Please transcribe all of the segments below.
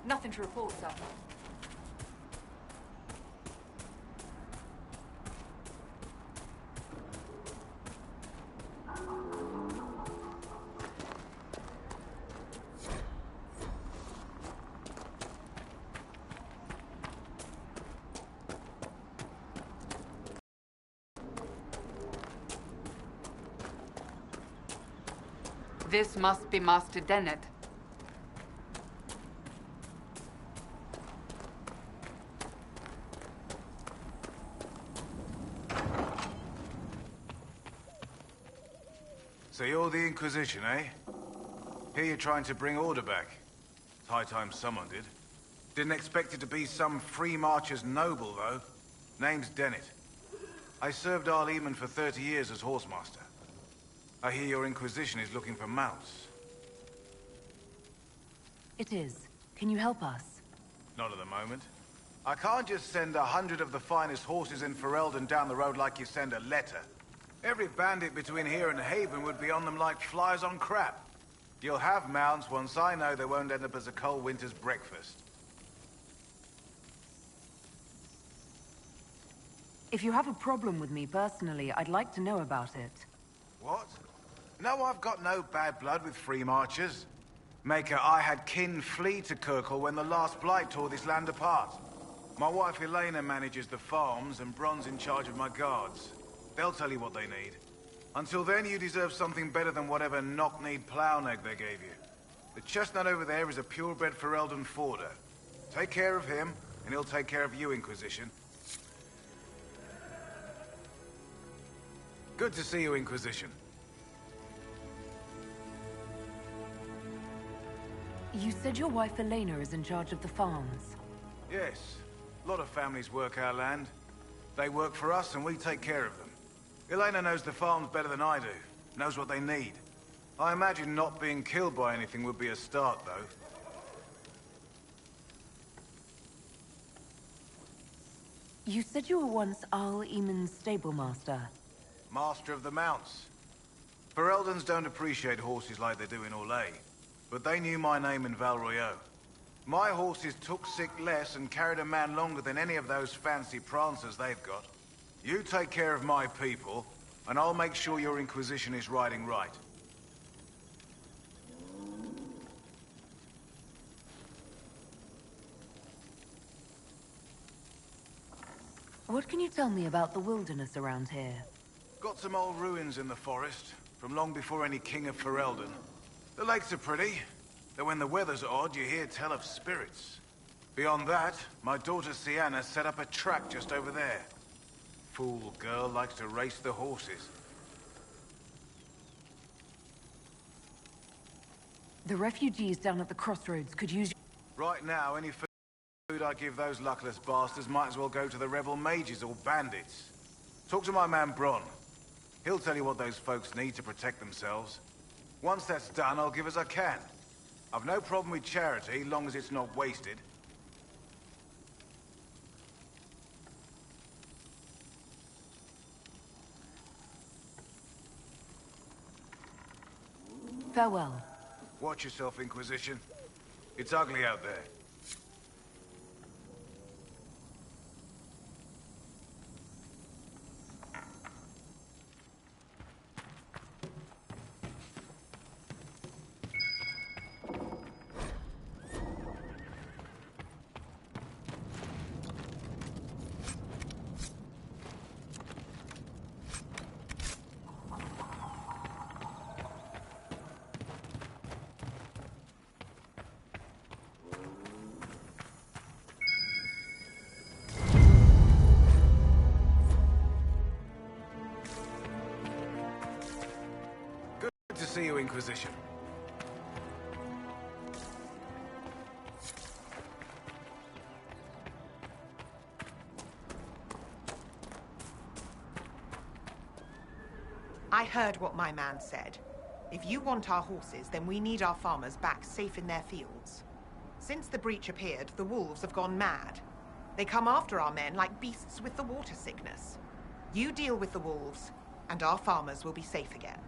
Nothing to report, sir. This must be Master Dennett. So you're the Inquisition, eh? Here you're trying to bring order back. It's high time someone did. Didn't expect it to be some free marcher's noble, though. Name's Dennett. I served our Leman for 30 years as horsemaster. I hear your Inquisition is looking for mounts. It is. Can you help us? Not at the moment. I can't just send 100 of the finest horses in Ferelden down the road like you send a letter. Every bandit between here and Haven would be on them like flies on crap. You'll have mounts once I know they won't end up as a cold winter's breakfast. If you have a problem with me personally, I'd like to know about it. What? No, I've got no bad blood with free marchers. Maker, I had kin flee to Kirkle when the last blight tore this land apart. My wife Elena manages the farms and Bron's in charge of my guards. They'll tell you what they need. Until then, you deserve something better than whatever knock-kneed plow-neck they gave you. The chestnut over there is a purebred Ferelden forder. Take care of him, and he'll take care of you, Inquisition. Good to see you, Inquisition. You said your wife Elena is in charge of the farms. Yes. A lot of families work our land. They work for us, and we take care of them. Elena knows the farms better than I do. Knows what they need. I imagine not being killed by anything would be a start, though. You said you were once Al Eamon's stablemaster. Master of the mounts. Fereldans don't appreciate horses like they do in Orlais, but they knew my name in Val Royeaux. My horses took sick less and carried a man longer than any of those fancy prancers they've got. You take care of my people, and I'll make sure your Inquisition is riding right. What can you tell me about the wilderness around here? Got some old ruins in the forest, from long before any king of Ferelden. The lakes are pretty, though when the weather's odd, you hear tell of spirits. Beyond that, my daughter Sienna set up a track just over there. Fool girl likes to race the horses. The refugees down at the crossroads could use... Right now, any food I give those luckless bastards might as well go to the rebel mages or bandits. Talk to my man Bron. He'll tell you what those folks need to protect themselves. Once that's done, I'll give as I can. I've no problem with charity, long as it's not wasted. Farewell. Watch yourself, Inquisition. It's ugly out there. Good to see you, Inquisition. I heard what my man said. If you want our horses, then we need our farmers back safe in their fields. Since the breach appeared, the wolves have gone mad. They come after our men like beasts with the water sickness. You deal with the wolves, and our farmers will be safe again.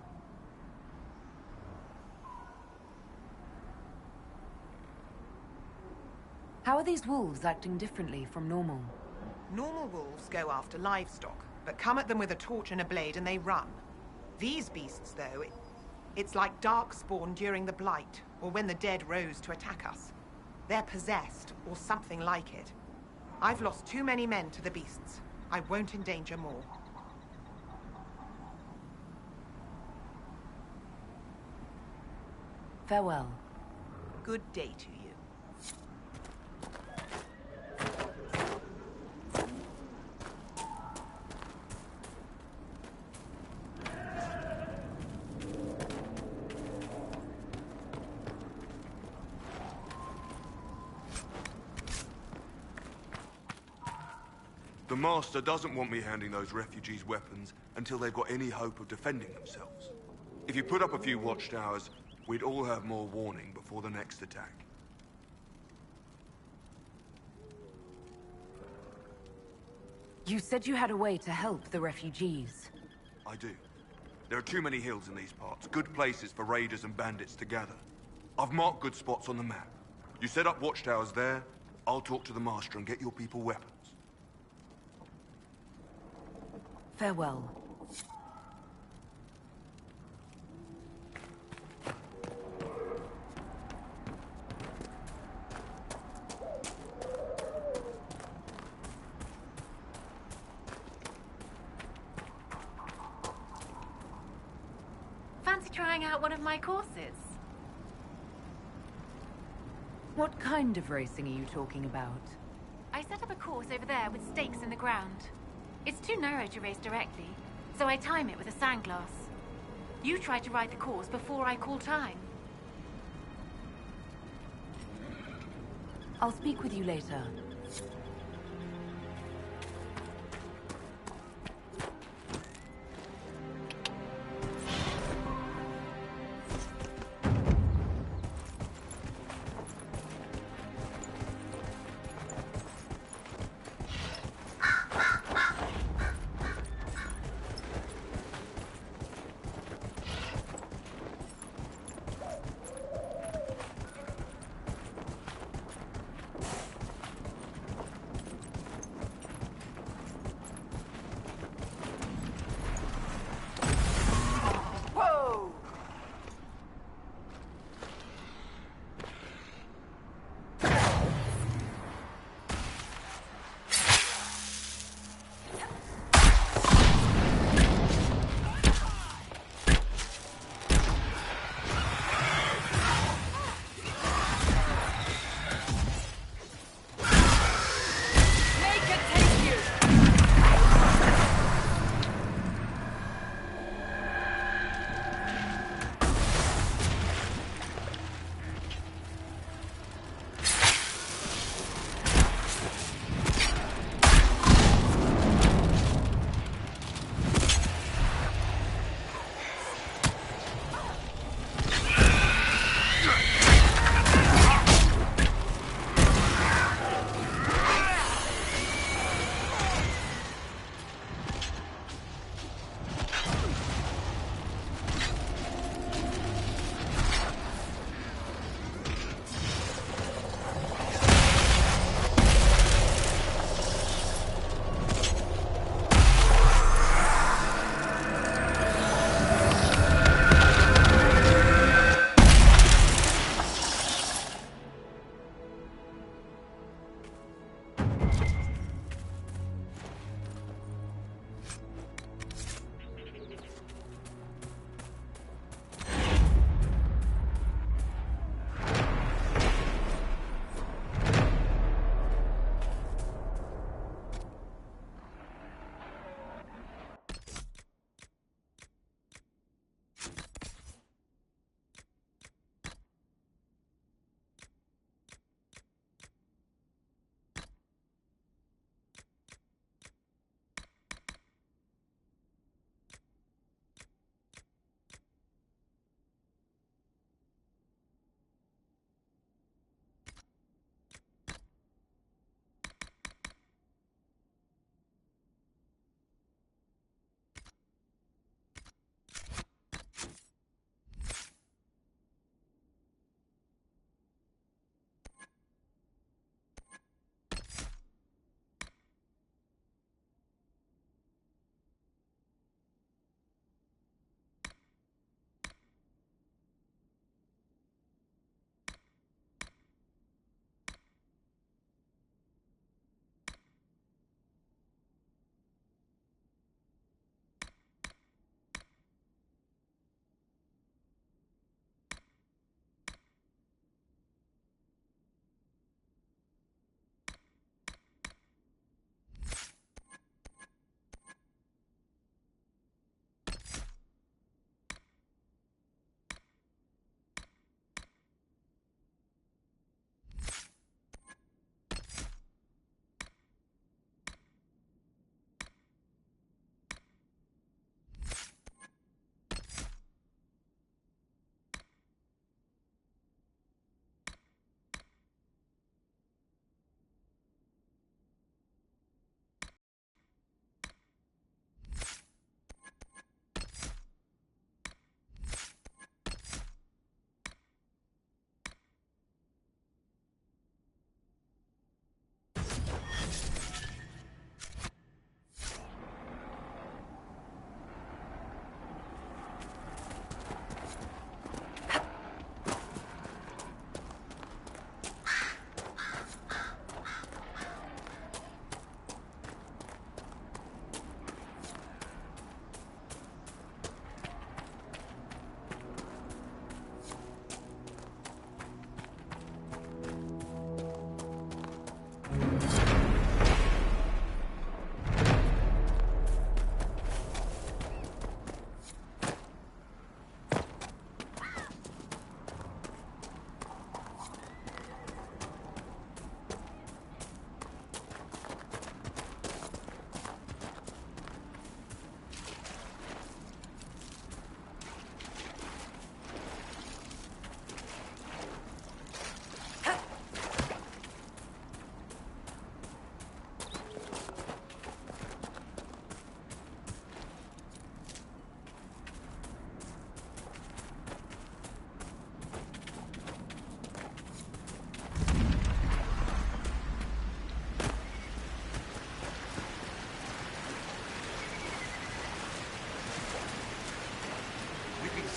How are these wolves acting differently from normal? Normal wolves go after livestock, but come at them with a torch and a blade and they run. These beasts, though, it's like darkspawn during the Blight, or when the dead rose to attack us. They're possessed, or something like it. I've lost too many men to the beasts. I won't endanger more. Farewell. Good day to you. The Master doesn't want me handing those refugees weapons until they've got any hope of defending themselves. If you put up a few watchtowers, we'd all have more warning before the next attack. You said you had a way to help the refugees. I do. There are too many hills in these parts, good places for raiders and bandits to gather. I've marked good spots on the map. You set up watchtowers there, I'll talk to the Master and get your people weapons. Farewell. Fancy trying out one of my courses? What kind of racing are you talking about? I set up a course over there with stakes in the ground. It's too narrow to race directly, so I time it with a sandglass. You try to ride the course before I call time. I'll speak with you later.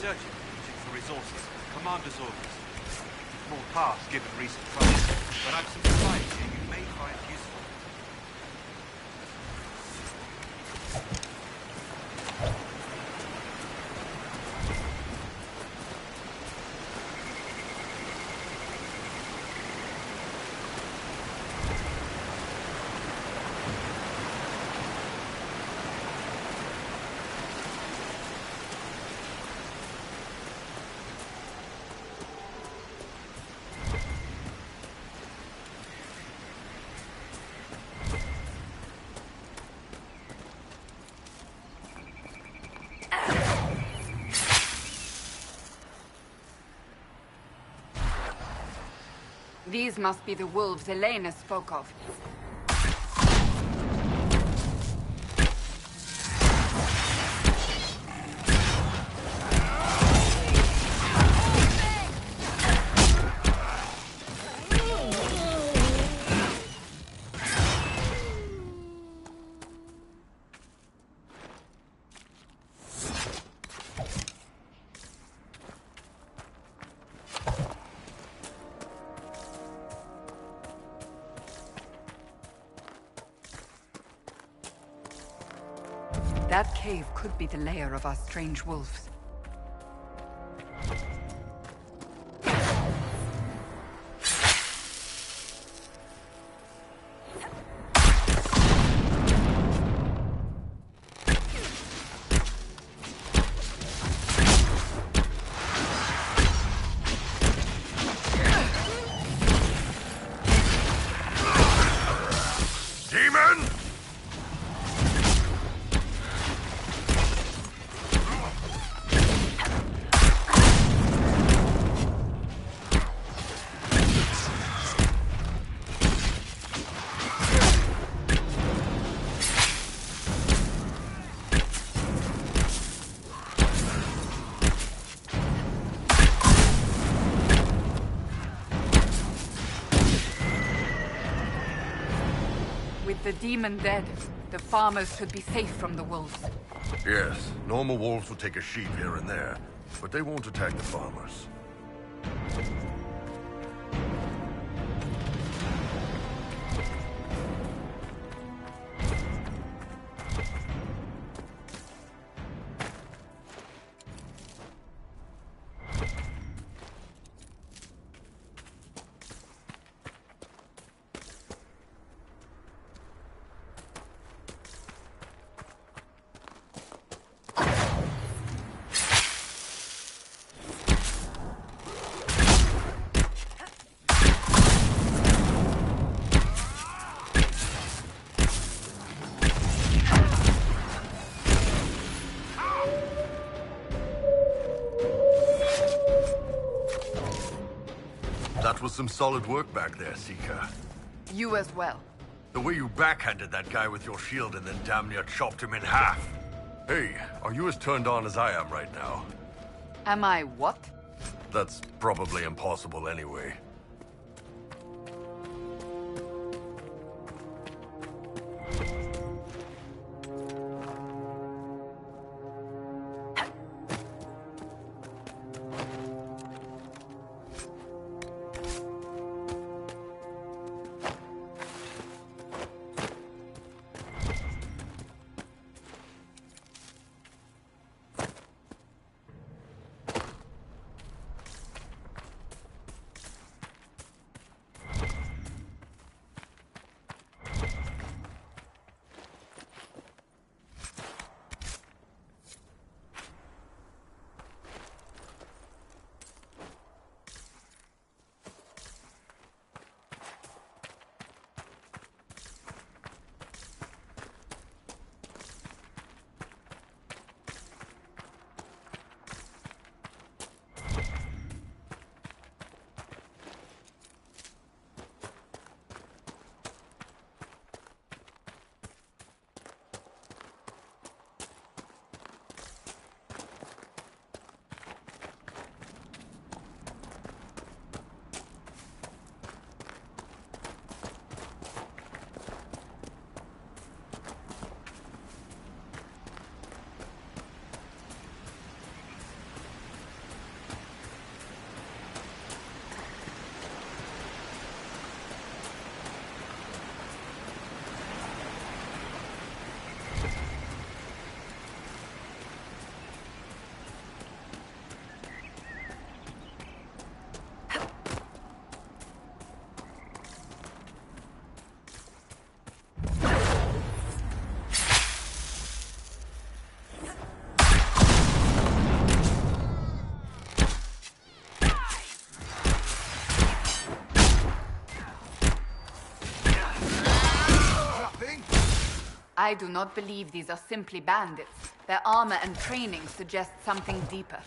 searching the region for resources. Commander's orders. Small task given recent trouble, but I've some supplies here you may find useful. These must be the wolves Elena spoke of. That cave could be the lair of our strange wolves. Demon! With the demon dead, the farmers should be safe from the wolves. Yes, normal wolves will take a sheep here and there, but they won't attack the farmers. That was some solid work back there, Seeker. You as well. The way you backhanded that guy with your shield and then damn near chopped him in half. Hey, are you as turned on as I am right now? Am I what? That's probably impossible anyway. I do not believe these are simply bandits. Their armor and training suggest something deeper.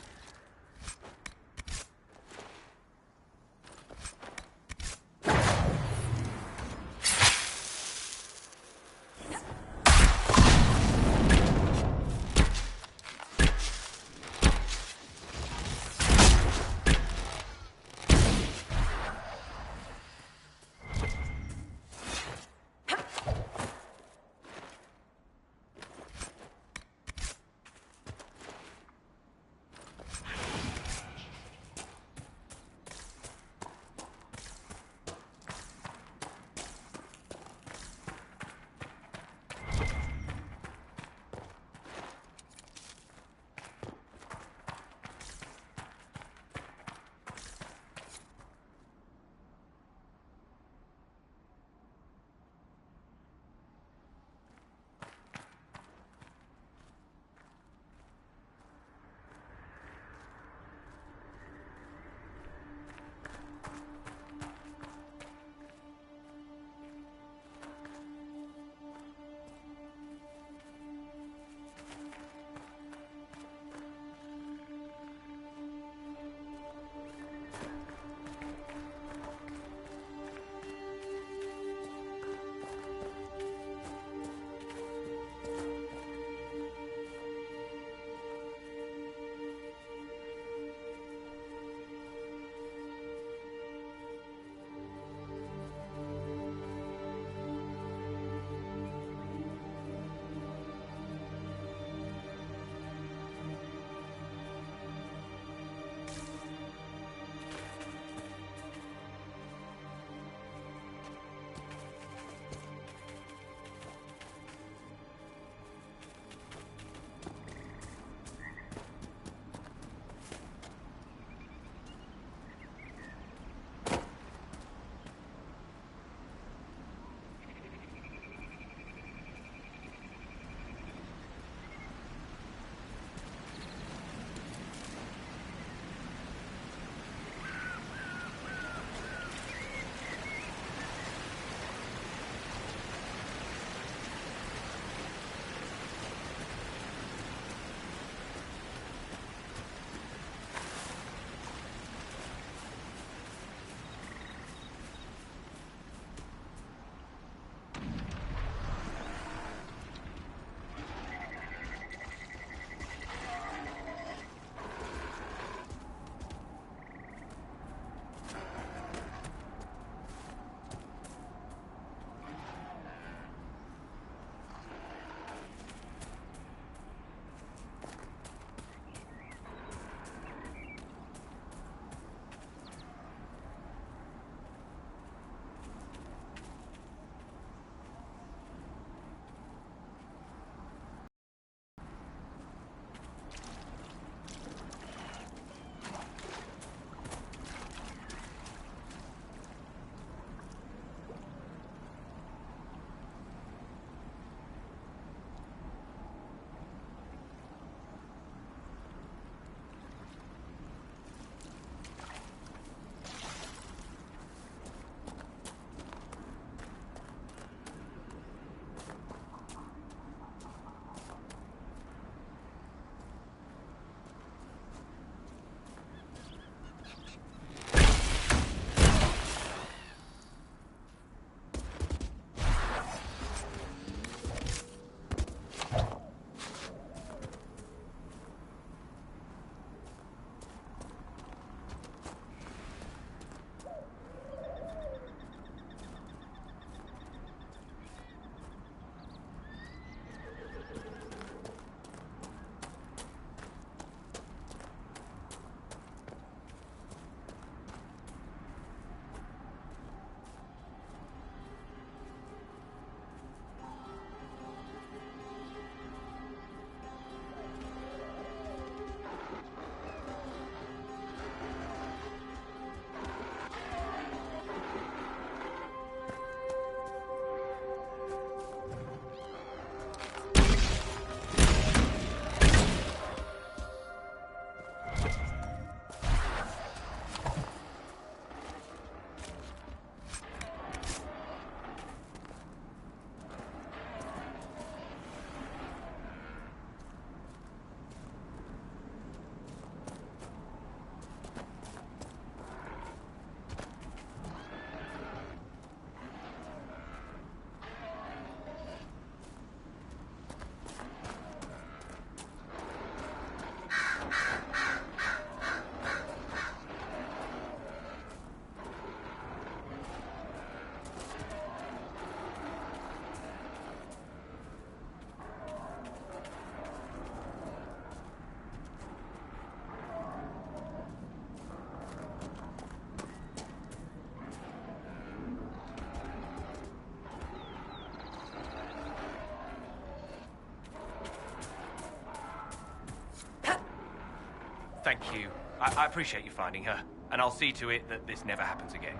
thank you. I appreciate you finding her, and I'll see to it that this never happens again.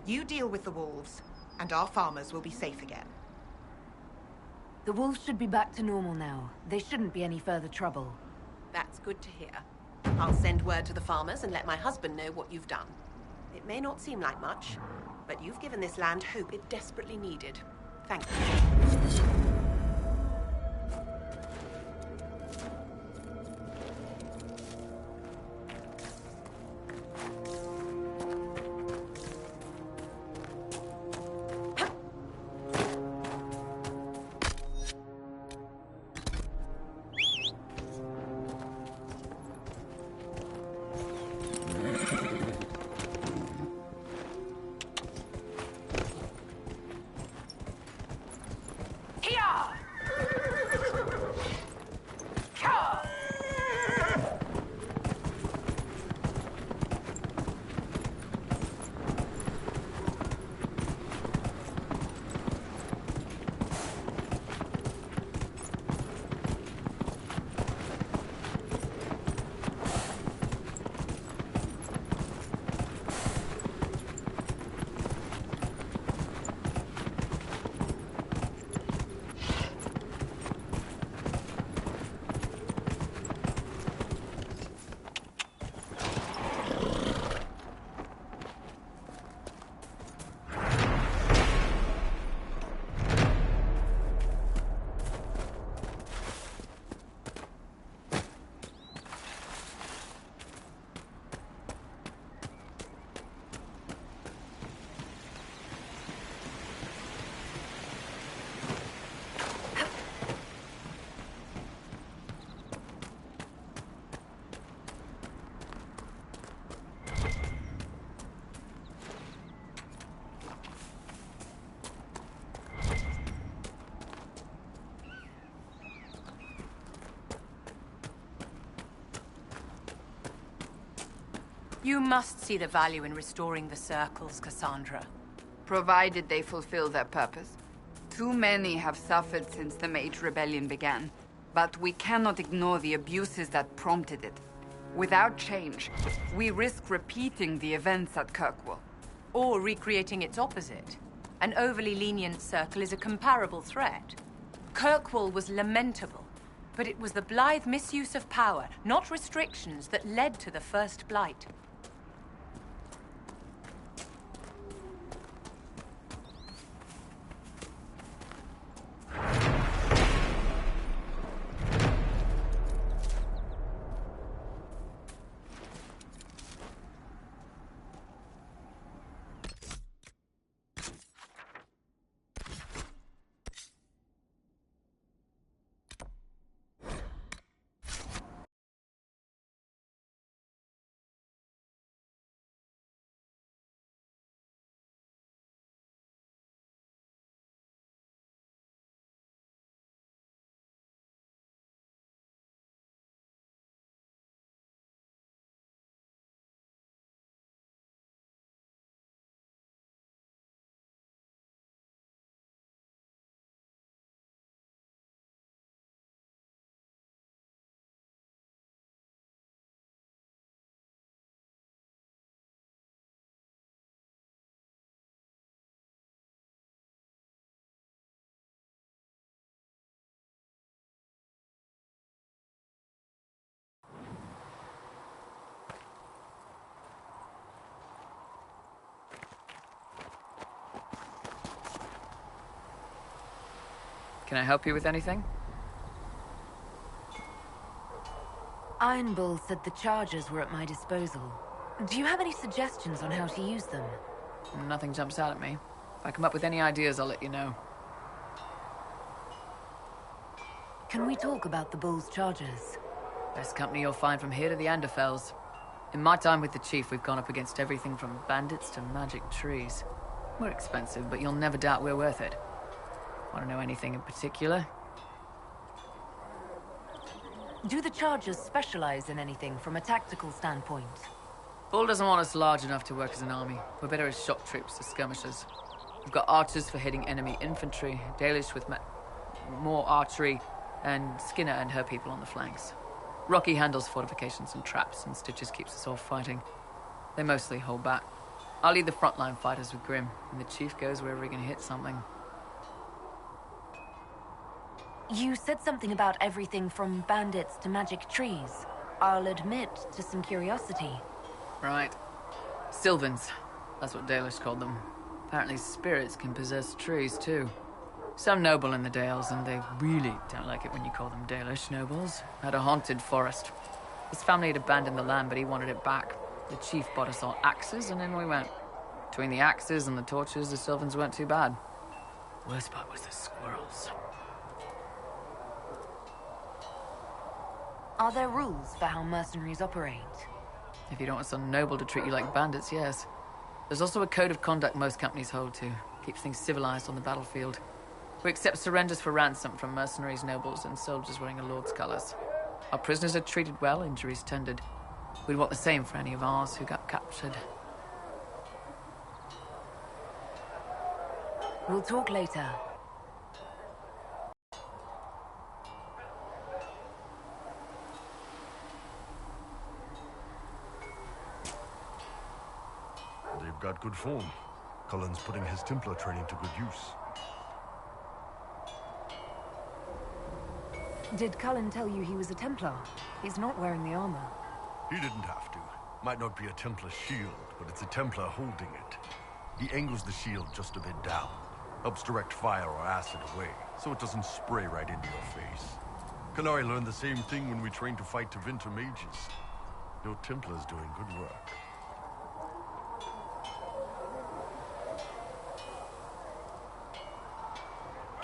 You deal with the wolves, and our farmers will be safe again. The wolves should be back to normal now. There shouldn't be any further trouble. That's good to hear. I'll send word to the farmers and let my husband know what you've done. It may not seem like much, but you've given this land hope it desperately needed. Thank you. You must see the value in restoring the circles, Cassandra. Provided they fulfill their purpose. Too many have suffered since the Mage Rebellion began, but we cannot ignore the abuses that prompted it. Without change, we risk repeating the events at Kirkwall. Or recreating its opposite. An overly lenient circle is a comparable threat. Kirkwall was lamentable, but it was the blithe misuse of power, not restrictions, that led to the first blight. Can I help you with anything? Iron Bull said the charges were at my disposal. Do you have any suggestions on how to use them? Nothing jumps out at me. If I come up with any ideas, I'll let you know. Can we talk about the Bull's charges? Best company you'll find from here to the Anderfells. In my time with the Chief, we've gone up against everything from bandits to magic trees. We're expensive, but you'll never doubt we're worth it. Want to know anything in particular? Do the Chargers specialize in anything from a tactical standpoint? Bull doesn't want us large enough to work as an army. We're better as shock troops, as skirmishers. We've got archers for hitting enemy infantry, Dalish with more archery, and Skinner and her people on the flanks. Rocky handles fortifications and traps, and Stitches keeps us all fighting. They mostly hold back. I'll lead the frontline fighters with Grim, and the Chief goes wherever he can hit something. You said something about everything from bandits to magic trees. I'll admit to some curiosity. Right. Sylvans. That's what Dalish called them. Apparently spirits can possess trees, too. Some noble in the Dales, and they really don't like it when you call them Dalish nobles, had a haunted forest. His family had abandoned the land, but he wanted it back. The Chief bought us all axes, and in we went. Between the axes and the torches, the Sylvans weren't too bad. Worst part was the squirrels. Are there rules for how mercenaries operate? If you don't want some noble to treat you like bandits, yes. There's also a code of conduct most companies hold to. Keeps things civilized on the battlefield. We accept surrenders for ransom from mercenaries, nobles, and soldiers wearing a lord's colors. Our prisoners are treated well, injuries tended. We'd want the same for any of ours who got captured. We'll talk later. They've got good form. Cullen's putting his Templar training to good use. Did Cullen tell you he was a Templar? He's not wearing the armor. He didn't have to. Might not be a Templar shield, but it's a Templar holding it. He angles the shield just a bit down. Helps direct fire or acid away, so it doesn't spray right into your face. Canary learned the same thing when we trained to fight Tevinter mages. Your Templar's doing good work.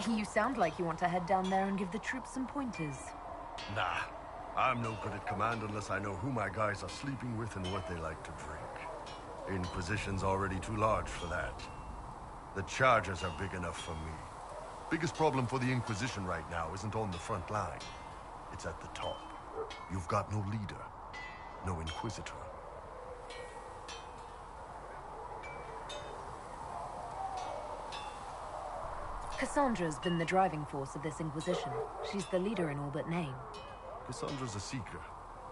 You sound like you want to head down there and give the troops some pointers. Nah, I'm no good at command unless I know who my guys are sleeping with and what they like to drink. Inquisition's already too large for that. The Chargers are big enough for me. Biggest problem for the Inquisition right now isn't on the front line. It's at the top. You've got no leader, no Inquisitor. Cassandra's been the driving force of this Inquisition. She's the leader in all but name. Cassandra's a seeker.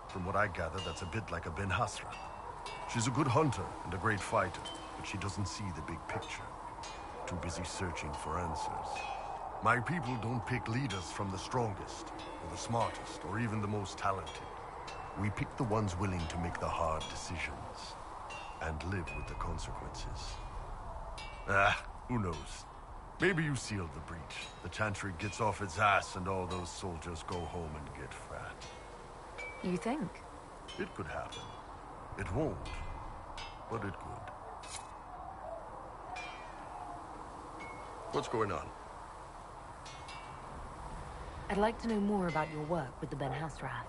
From what I gather, that's a bit like a Ben Hasra. She's a good hunter and a great fighter, but she doesn't see the big picture. Too busy searching for answers. My people don't pick leaders from the strongest, or the smartest, or even the most talented. We pick the ones willing to make the hard decisions, and live with the consequences. Who knows? Maybe you sealed the breach. The Chantry gets off its ass and all those soldiers go home and get fat. You think? It could happen. It won't, but it could. What's going on? I'd like to know more about your work with the Ben Hasrath.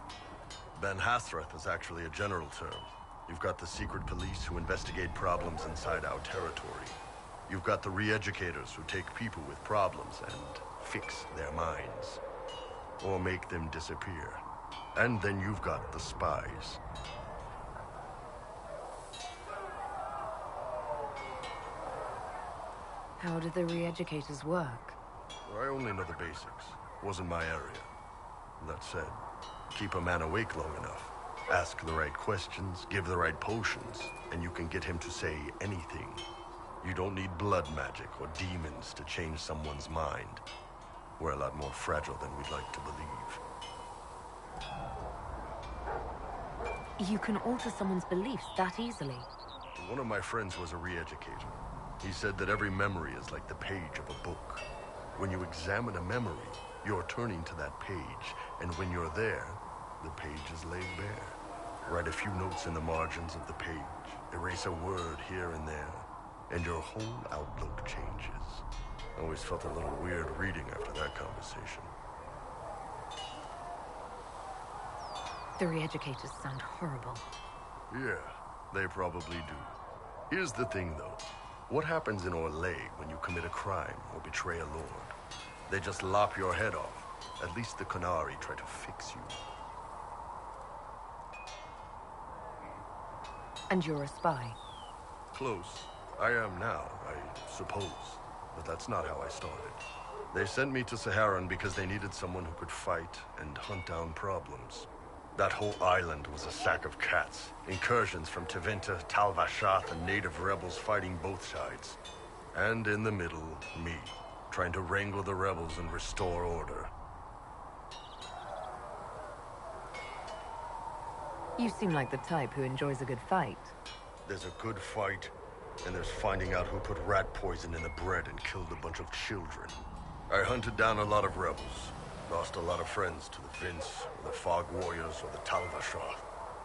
Ben Hasrath is actually a general term. You've got the secret police who investigate problems inside our territory. You've got the re-educators who take people with problems and fix their minds. Or make them disappear. And then you've got the spies. How do the re-educators work? I only know the basics. Wasn't my area. That said, keep a man awake long enough. Ask the right questions, give the right potions, and you can get him to say anything. You don't need blood magic or demons to change someone's mind. We're a lot more fragile than we'd like to believe. You can alter someone's beliefs that easily. One of my friends was a re-educator. He said that every memory is like the page of a book. When you examine a memory, you're turning to that page, and when you're there, the page is laid bare. Write a few notes in the margins of the page, erase a word here and there, and your whole outlook changes. I always felt a little weird reading after that conversation. The re-educators sound horrible. Yeah, they probably do. Here's the thing, though. What happens in Orlais when you commit a crime or betray a lord? They just lop your head off. At least the Qunari try to fix you. And you're a spy? Close. I am now, I suppose. But that's not how I started. They sent me to Saharan because they needed someone who could fight and hunt down problems. That whole island was a sack of cats. Incursions from Tevinter, Tal Vashath, and native rebels fighting both sides. And in the middle, me, trying to wrangle the rebels and restore order. You seem like the type who enjoys a good fight. There's a good fight, and there's finding out who put rat poison in the bread and killed a bunch of children. I hunted down a lot of rebels. Lost a lot of friends to the Vince, or the Fog Warriors, or the Tal Vashath.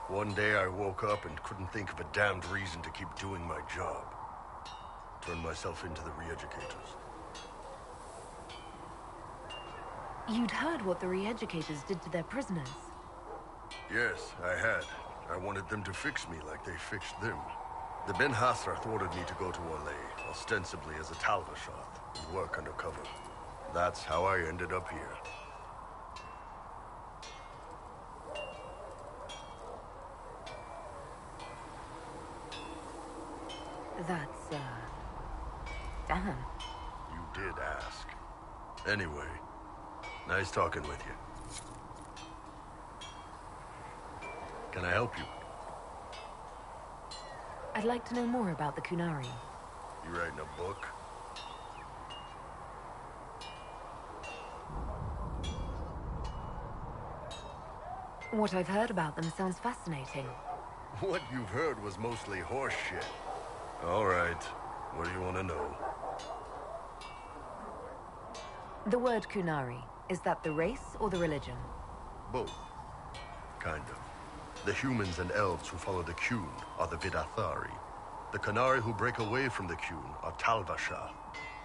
One day I woke up and couldn't think of a damned reason to keep doing my job. Turned myself into the re-educators. You'd heard what the re-educators did to their prisoners. Yes, I had. I wanted them to fix me like they fixed them. The Ben Hasrath ordered me to go to Orlais, ostensibly as a Tal Vashath, and work undercover. That's how I ended up here. That's, damn. You did ask. Anyway, nice talking with you. Can I help you? I'd like to know more about the Qunari. You writing a book? What I've heard about them sounds fascinating. What you've heard was mostly horse shit. All right. What do you want to know? The word Qunari, is that the race or the religion? Both. Kind of. The humans and elves who follow the Qun are the Vidathari. The Qunari who break away from the Qun are Tal Vashath,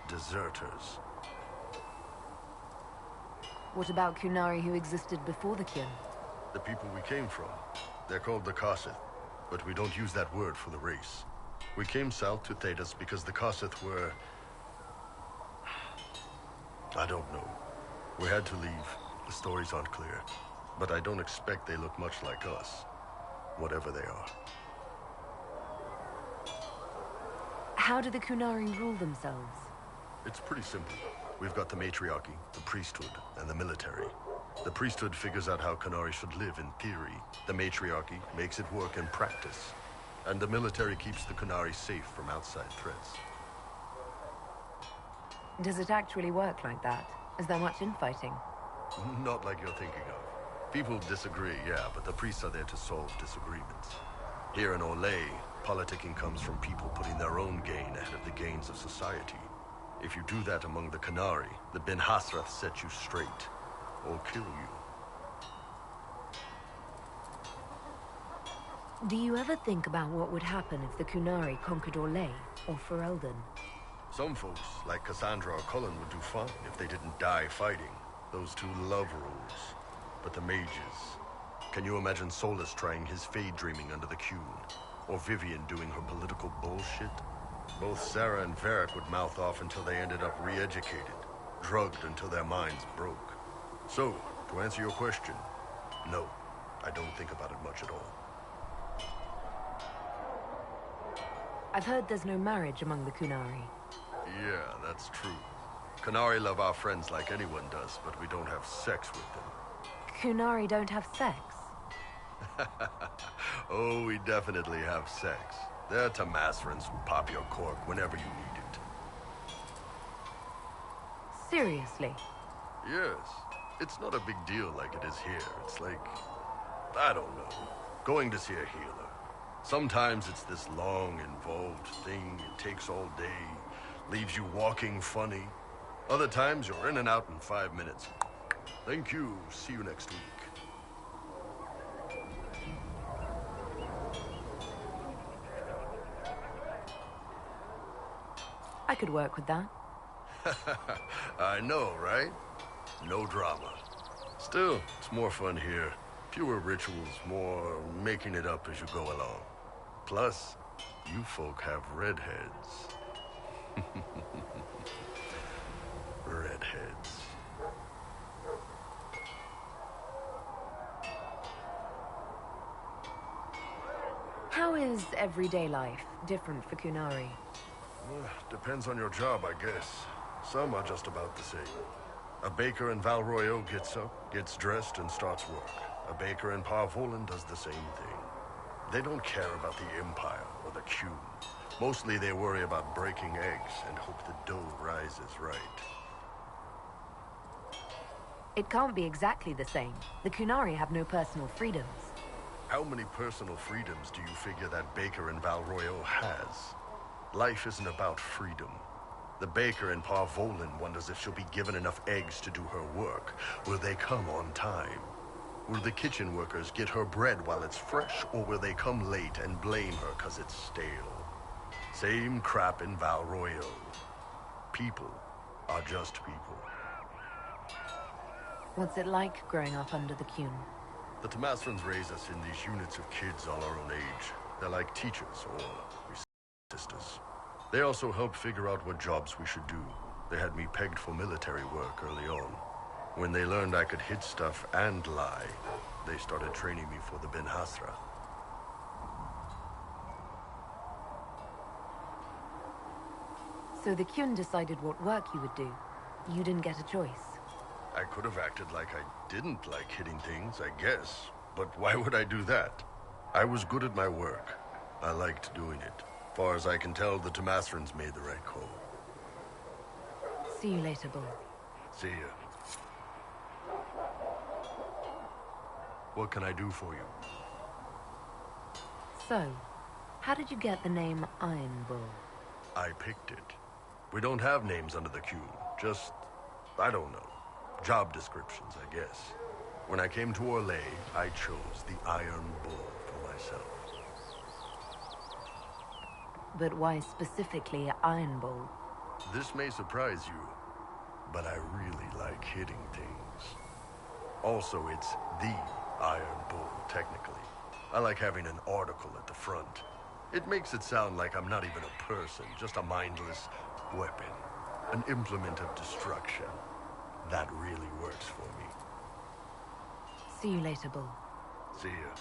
deserters. What about Qunari who existed before the Qun? The people we came from. They're called the Kossith, but we don't use that word for the race. We came south to Thedas because the Kossith were... I don't know. We had to leave. The stories aren't clear. But I don't expect they look much like us. Whatever they are. How do the Qunari rule themselves? It's pretty simple. We've got the matriarchy, the priesthood, and the military. The priesthood figures out how Qunari should live in theory. The matriarchy makes it work in practice. And the military keeps the Qunari safe from outside threats. Does it actually work like that? Is there much infighting? Not like you're thinking of. People disagree, yeah, but the priests are there to solve disagreements. Here in Orlais, politicking comes from people putting their own gain ahead of the gains of society. If you do that among the Qunari, the Ben Hasrath set you straight, or kill you. Do you ever think about what would happen if the Qunari conquered Orlais or Ferelden? Some folks, like Cassandra or Cullen, would do fine if they didn't die fighting. Those two love rules. But the mages... Can you imagine Solus trying his fade dreaming under the Qun? Or Vivian doing her political bullshit? Both Sarah and Varric would mouth off until they ended up re-educated. Drugged until their minds broke. So, to answer your question, no. I don't think about it much at all. I've heard there's no marriage among the Qunari. Yeah, that's true. Qunari love our friends like anyone does, but we don't have sex with them. Qunari don't have sex? Oh, we definitely have sex. They're Tamasrans who pop your cork whenever you need it. Seriously? Yes. It's not a big deal like it is here. It's like... I don't know. Going to see a healer. Sometimes it's this long, involved thing. It takes all day. Leaves you walking funny. Other times you're in and out in 5 minutes. Thank you. See you next week. I could work with that. I know, right? No drama. Still, it's more fun here. Fewer rituals, more making it up as you go along. Plus, you folk have redheads. Redheads. How is everyday life different for Kunari? Depends on your job, I guess. Some are just about the same. A baker in Valroyo gets up, gets dressed, and starts work. A baker in Parvolan does the same thing. They don't care about the Empire or the Q. Mostly they worry about breaking eggs and hope the dough rises right. It can't be exactly the same. The Kunari have no personal freedoms. How many personal freedoms do you figure that baker in Valroyo has? Life isn't about freedom. The baker in Parvolan wonders if she'll be given enough eggs to do her work. Will they come on time? Will the kitchen workers get her bread while it's fresh, or will they come late and blame her because it's stale? Same crap in Valroyo. People are just people. What's it like growing up under the Qun? The Tamasrans raise us in these units of kids all our own age. They're like teachers, or sisters. They also help figure out what jobs we should do. They had me pegged for military work early on. When they learned I could hit stuff and lie, they started training me for the Ben Hasra. So the Qun decided what work you would do. You didn't get a choice. I could have acted like I didn't like hitting things, I guess. But why would I do that? I was good at my work. I liked doing it. Far as I can tell, the Tamasrans made the right call. See you later, Bull. See ya. What can I do for you? So, how did you get the name Iron Bull? I picked it. We don't have names under the Q. Just, I don't know. Job descriptions, I guess. When I came to Orlais, I chose the Iron Bull for myself. But why specifically Iron Bull? This may surprise you, but I really like hitting things. Also, it's the Iron Bull, technically. I like having an article at the front. It makes it sound like I'm not even a person, just a mindless weapon. An implement of destruction. That really works for me. See you later, Bull. See ya.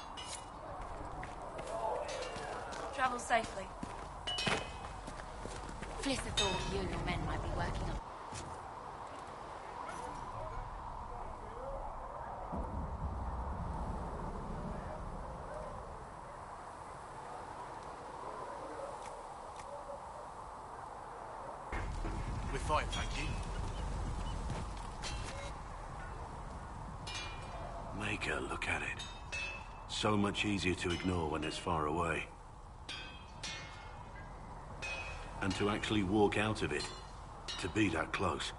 Travel safely. Fliss thought you and your men might be working on. We're fine, thank you. Maker, look at it. So much easier to ignore when it's far away. And to actually walk out of it. To be that close.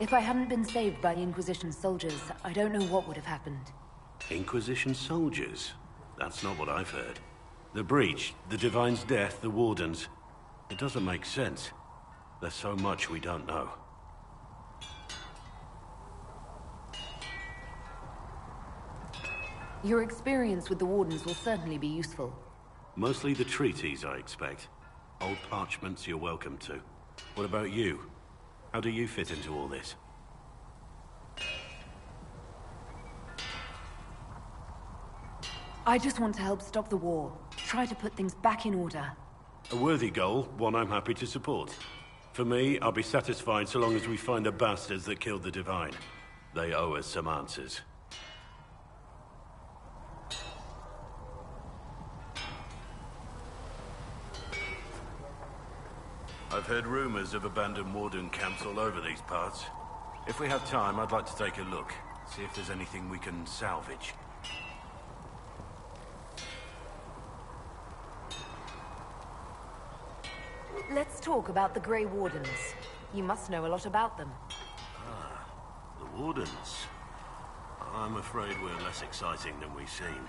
If I hadn't been saved by the Inquisition soldiers, I don't know what would have happened. Inquisition soldiers? That's not what I've heard. The breach, the Divine's death, the Wardens. It doesn't make sense. There's so much we don't know. Your experience with the Wardens will certainly be useful. Mostly the treaties, I expect. Old parchments you're welcome to. What about you? How do you fit into all this? I just want to help stop the war. Try to put things back in order. A worthy goal, one I'm happy to support. For me, I'll be satisfied so long as we find the bastards that killed the Divine. They owe us some answers. I've heard rumors of abandoned Warden camps all over these parts. If we have time, I'd like to take a look. See if there's anything we can salvage. Let's talk about the Grey Wardens. You must know a lot about them. Ah, the Wardens. I'm afraid we're less exciting than we seem.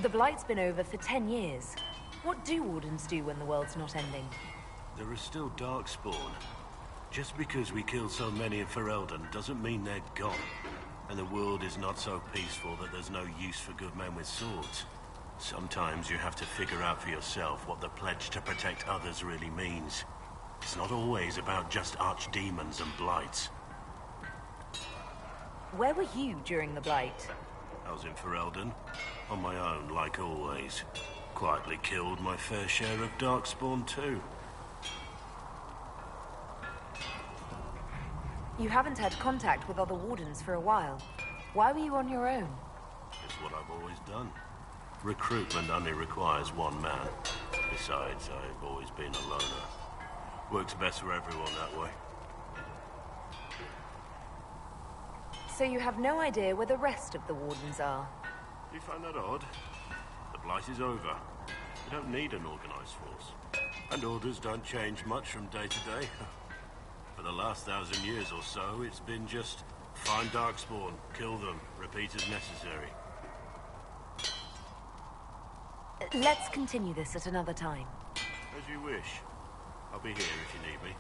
The Blight's been over for 10 years. What do Wardens do when the world's not ending? There is still Darkspawn. Just because we killed so many in Ferelden doesn't mean they're gone. And the world is not so peaceful that there's no use for good men with swords. Sometimes you have to figure out for yourself what the pledge to protect others really means. It's not always about just archdemons and blights. Where were you during the Blight? I was in Ferelden, on my own, like always. Quietly killed my fair share of Darkspawn too. You haven't had contact with other Wardens for a while. Why were you on your own? It's what I've always done. Recruitment only requires one man. Besides, I've always been a loner. Works best for everyone that way. So you have no idea where the rest of the Wardens are? You find that odd? The Blight is over. We don't need an organized force. And orders don't change much from day to day. For the last 1,000 years or so, it's been just find Darkspawn, kill them, repeat as necessary. Let's continue this at another time. As you wish. I'll be here if you need me.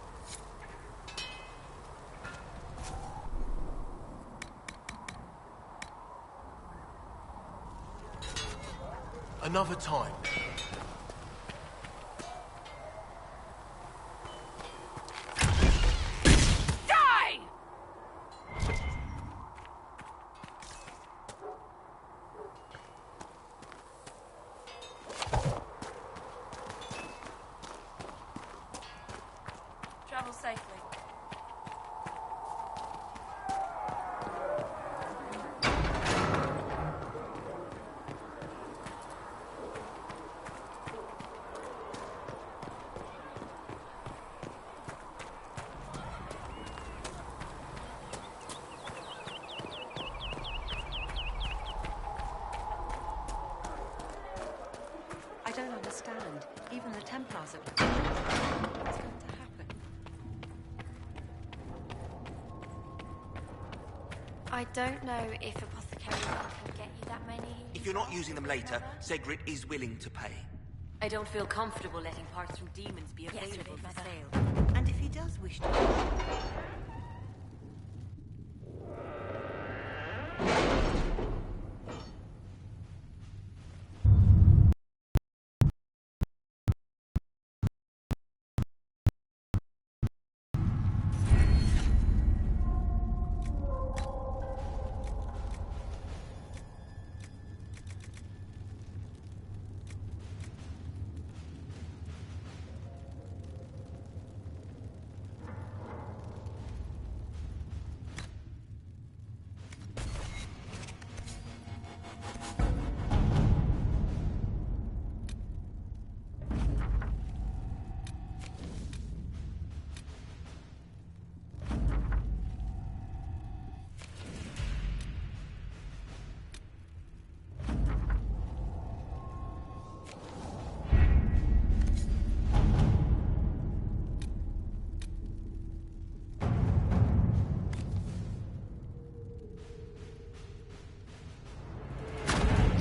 Another time. Travel safely. I don't understand. Even the Templars have... What's going to happen? I don't know if Apothecary can get you that many. If you're not using them later, Zegrit is willing to pay. I don't feel comfortable letting parts from demons be available for Mother. sale. And if he does wish to...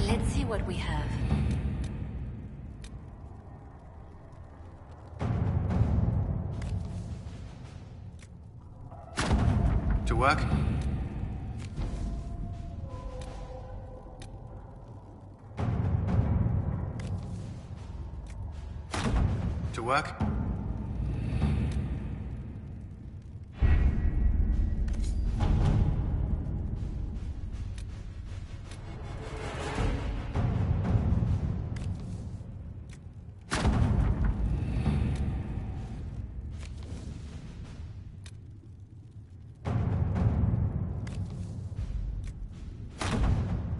Let's see what we have. To work? To work?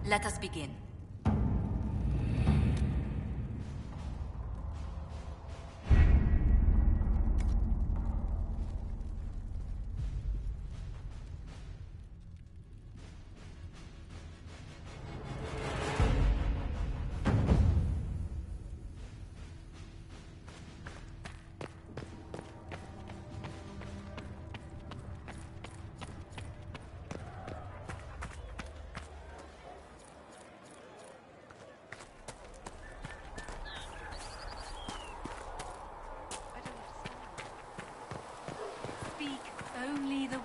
Let us begin.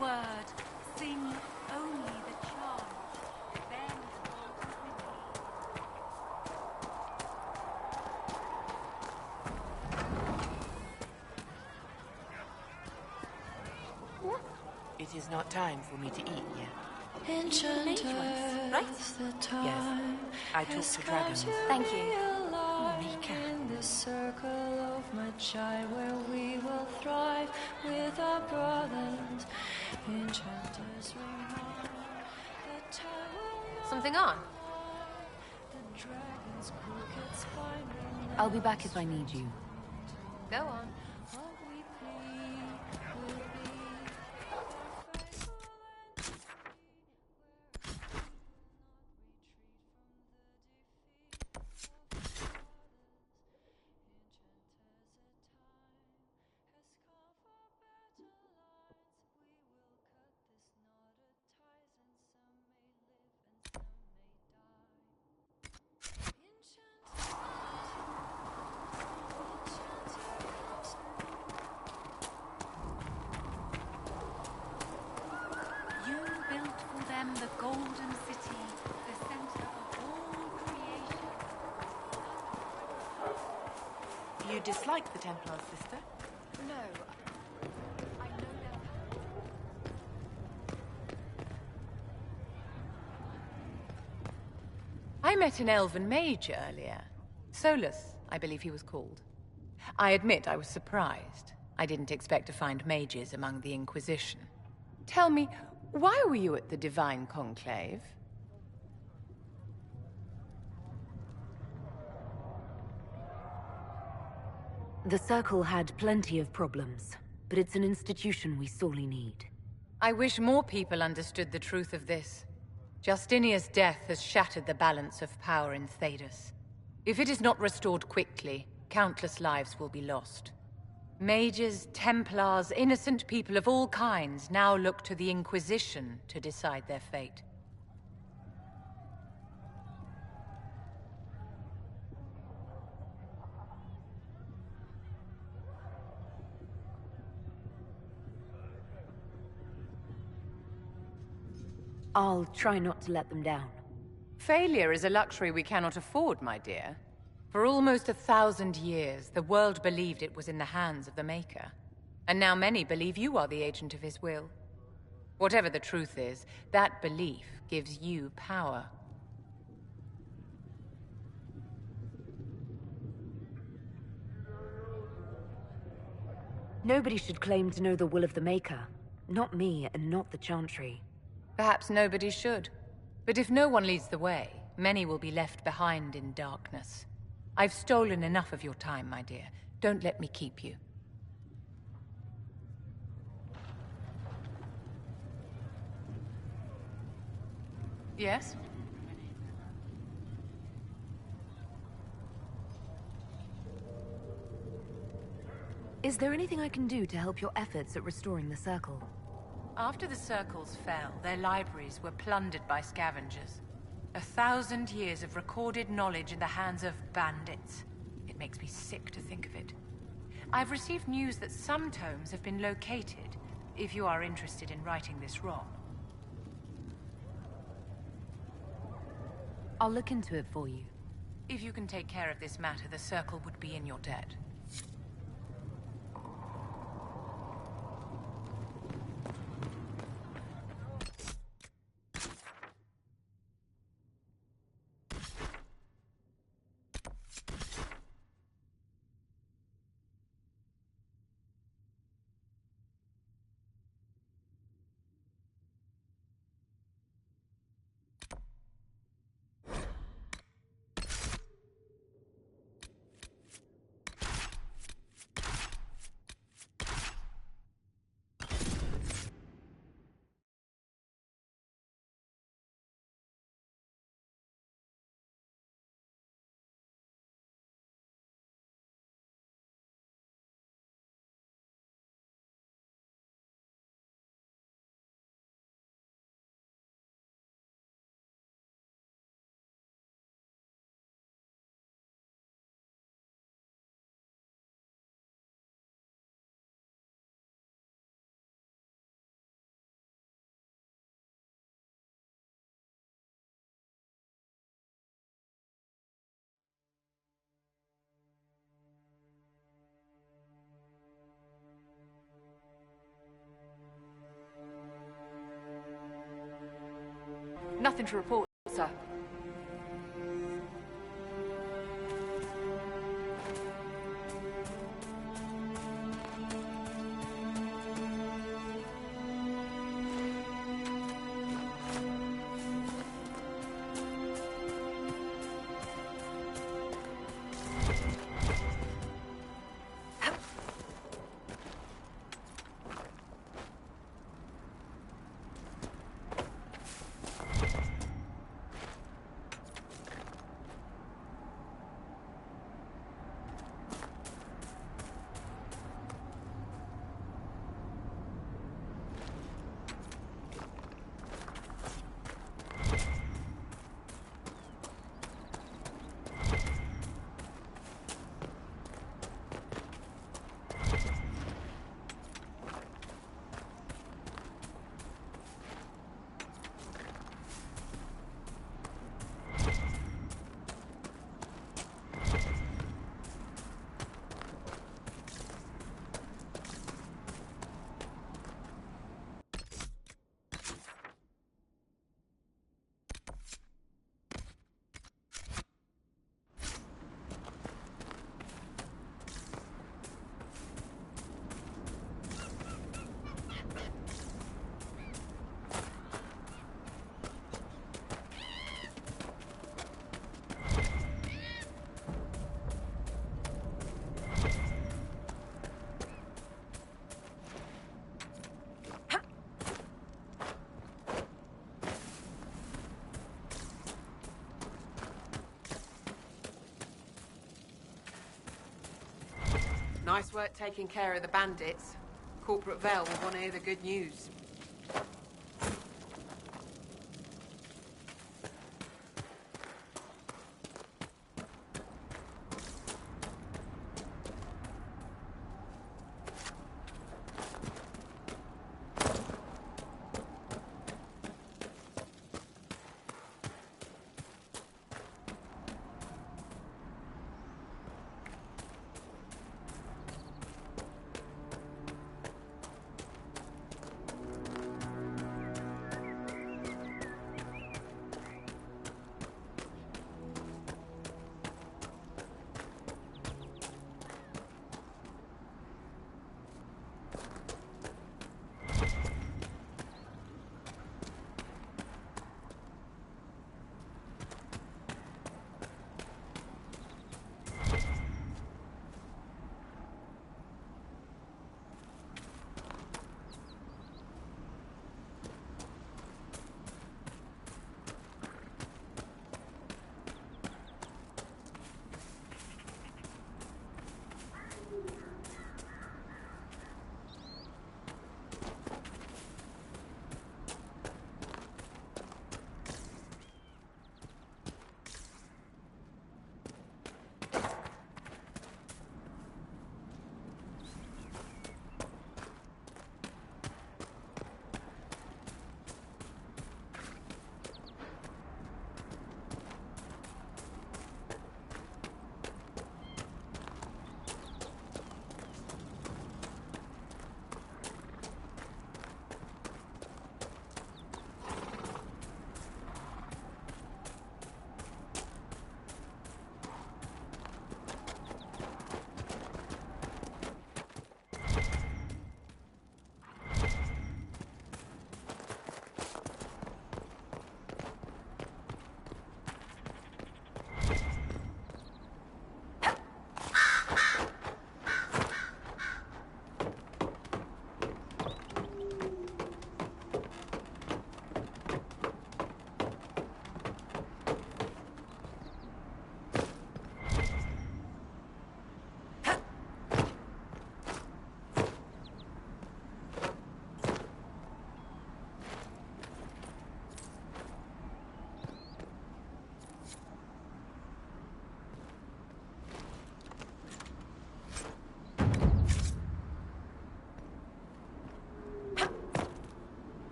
word. Sing only the charge. Then It is not time for me to eat yet. Enchanters, right? Yes, I talk to dragons. Thank you. Mika. The circle of my child where we will thrive with our brothers. Enchanters remind the time will Something on? the dragon's crooked spine will I'll be back if I need you. Go on. what we plead will be You built for them the golden city, the center of all creation. You dislike the Templars, sister? No, I know their I met an elven mage earlier. Solus, I believe he was called. I admit I was surprised. I didn't expect to find mages among the Inquisition. Tell me, why were you at the Divine Conclave? The Circle had plenty of problems, but it's an institution we sorely need. I wish more people understood the truth of this. Justinia's death has shattered the balance of power in Thedas. If it is not restored quickly, countless lives will be lost. Mages, Templars, innocent people of all kinds now look to the Inquisition to decide their fate. I'll try not to let them down. Failure is a luxury we cannot afford, my dear. For almost 1,000 years, the world believed it was in the hands of the Maker. And now many believe you are the agent of his will. Whatever the truth is, that belief gives you power. Nobody should claim to know the will of the Maker. Not me, and not the Chantry. Perhaps nobody should. But if no one leads the way, many will be left behind in darkness. I've stolen enough of your time, my dear. Don't let me keep you. Yes? Is there anything I can do to help your efforts at restoring the Circle? After the Circles fell, their libraries were plundered by scavengers. 1,000 years of recorded knowledge in the hands of bandits. It makes me sick to think of it. I've received news that some tomes have been located, if you are interested in righting this wrong. I'll look into it for you. If you can take care of this matter, the Circle would be in your debt. Nothing to report, sir. Nice work taking care of the bandits. Corporate Vale will want to hear the good news.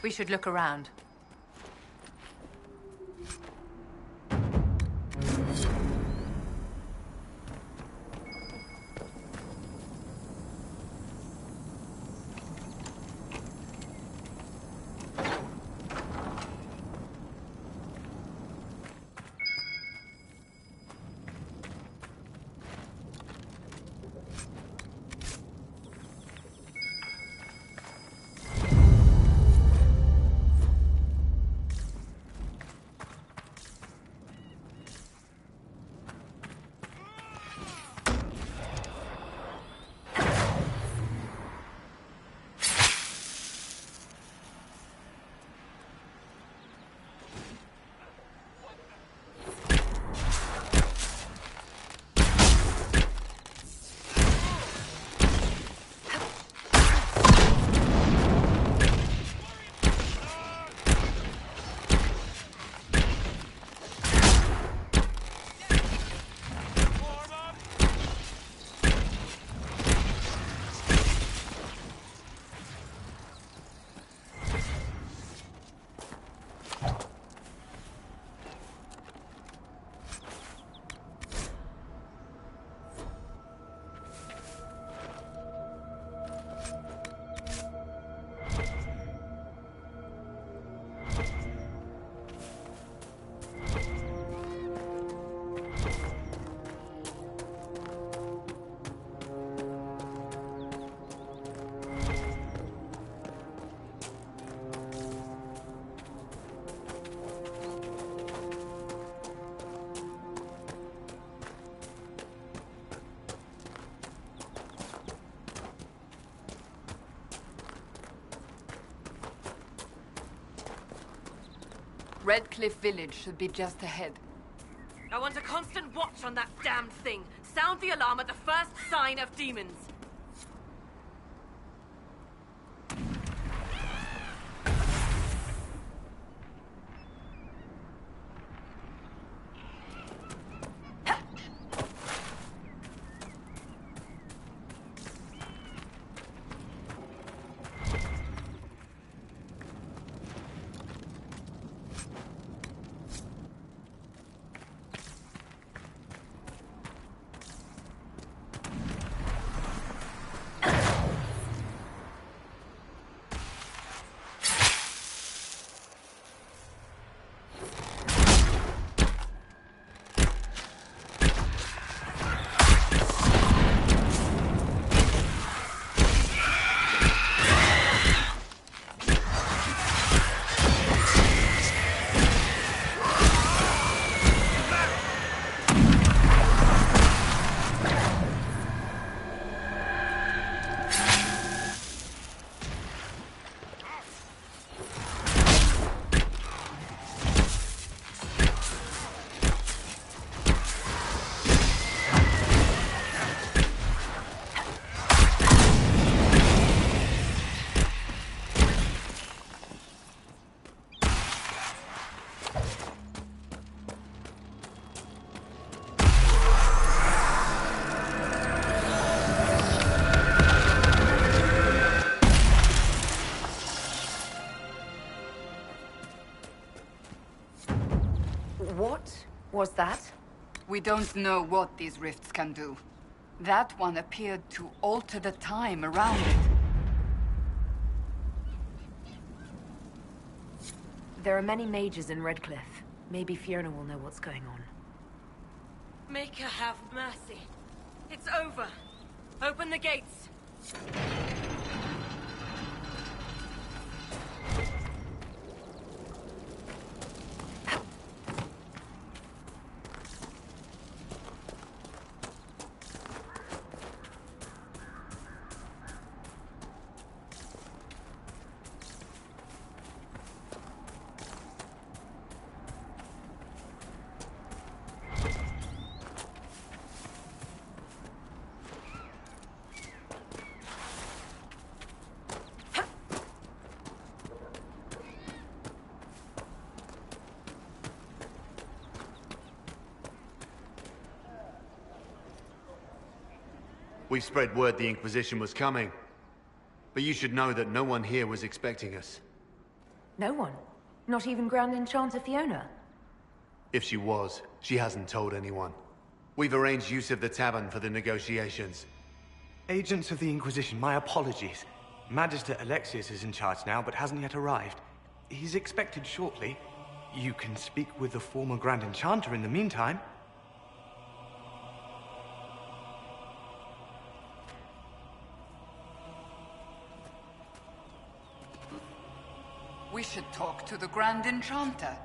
We should look around. Redcliffe Village should be just ahead. I want a constant watch on that damned thing. Sound the alarm at the first sign of demons. What was that? We don't know what these rifts can do. That one appeared to alter the time around it. There are many mages in Redcliffe. Maybe Fiona will know what's going on. Make her have mercy. It's over. Open the gates. We spread word the Inquisition was coming. But you should know that no one here was expecting us. No one? Not even Grand Enchanter Fiona? If she was, she hasn't told anyone. We've arranged use of the tavern for the negotiations. Agents of the Inquisition, my apologies. Magister Alexius is in charge now, but hasn't yet arrived. He's expected shortly. You can speak with the former Grand Enchanter in the meantime. We should talk to the Grand Enchanter.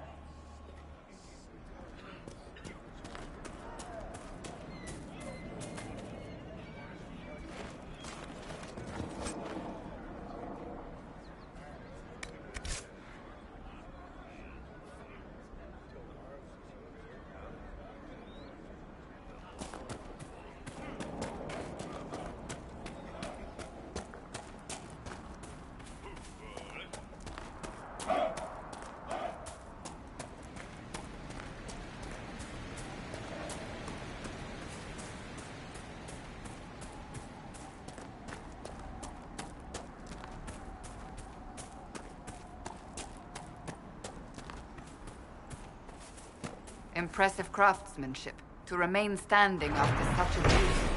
Impressive craftsmanship, to remain standing after such abuse.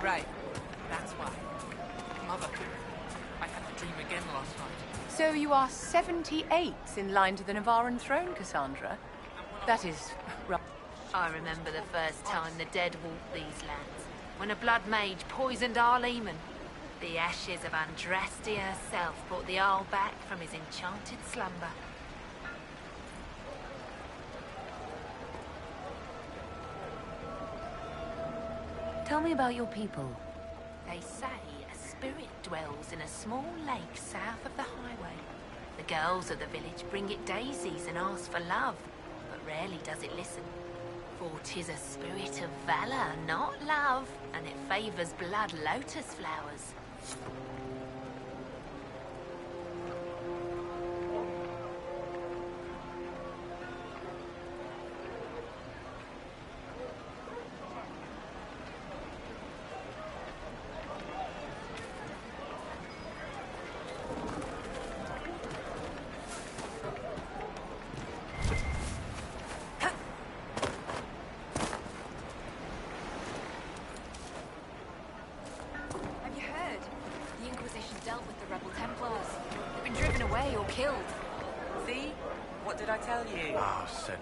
Right. That's why. Mother, I had a dream again last night. So you are 78 in line to the Navarran throne, Cassandra? That is... I remember the first time the dead walked these lands, when a blood mage poisoned our Lehman. The ashes of Andraste herself brought the Arl back from his enchanted slumber. Tell me about your people. They say a spirit dwells in a small lake south of the highway. The girls of the village bring it daisies and ask for love, but rarely does it listen. For 'tis a spirit of valor, not love, and it favors blood lotus flowers.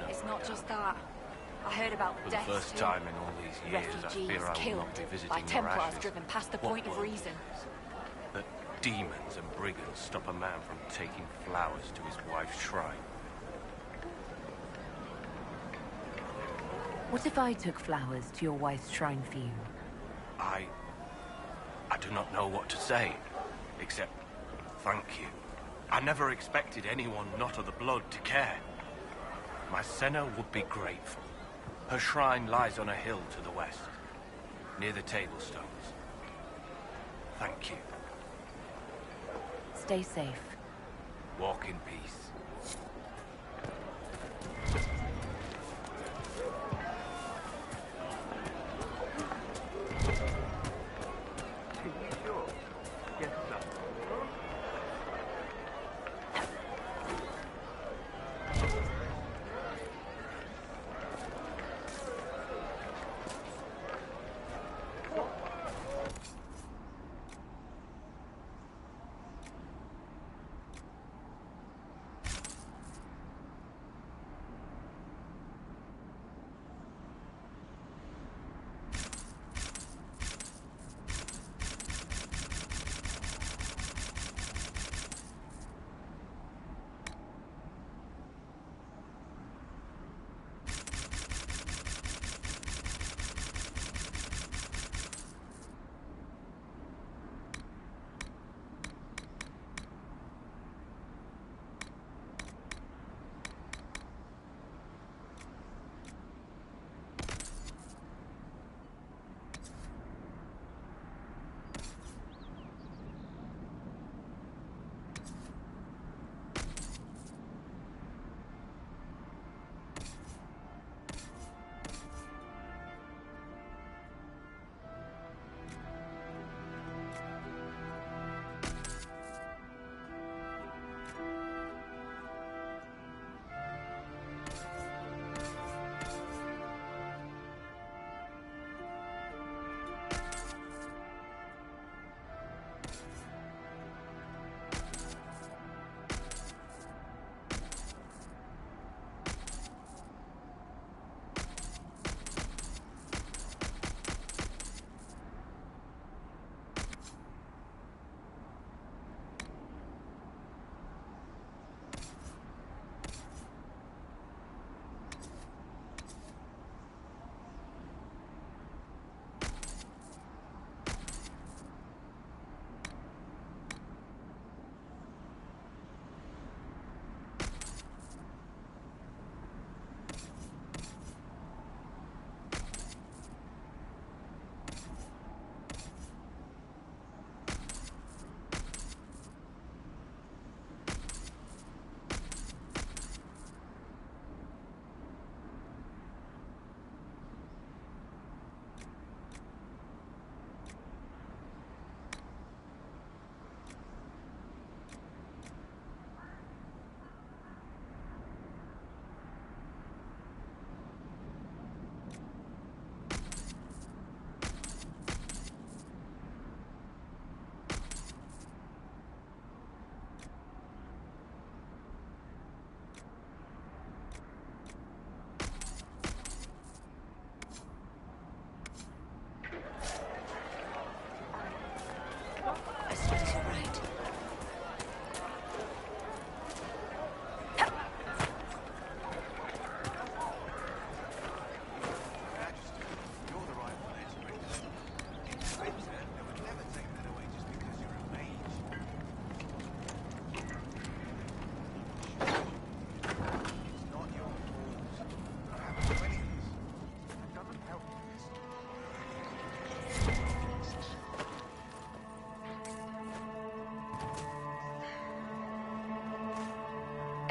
It's not just that. I heard about For the deaths first too. time in all these years, I Refugees fear I will killed not be visiting by your Templars ashes. driven past the What point of was it? reason. That demons and brigands stop a man from taking flowers to his wife's shrine. What if I took flowers to your wife's shrine for you? I do not know what to say, except thank you. I never expected anyone not of the blood to care. My Senna would be grateful. Her shrine lies on a hill to the west, near the tablstones. Thank you. Stay safe. Walk in peace.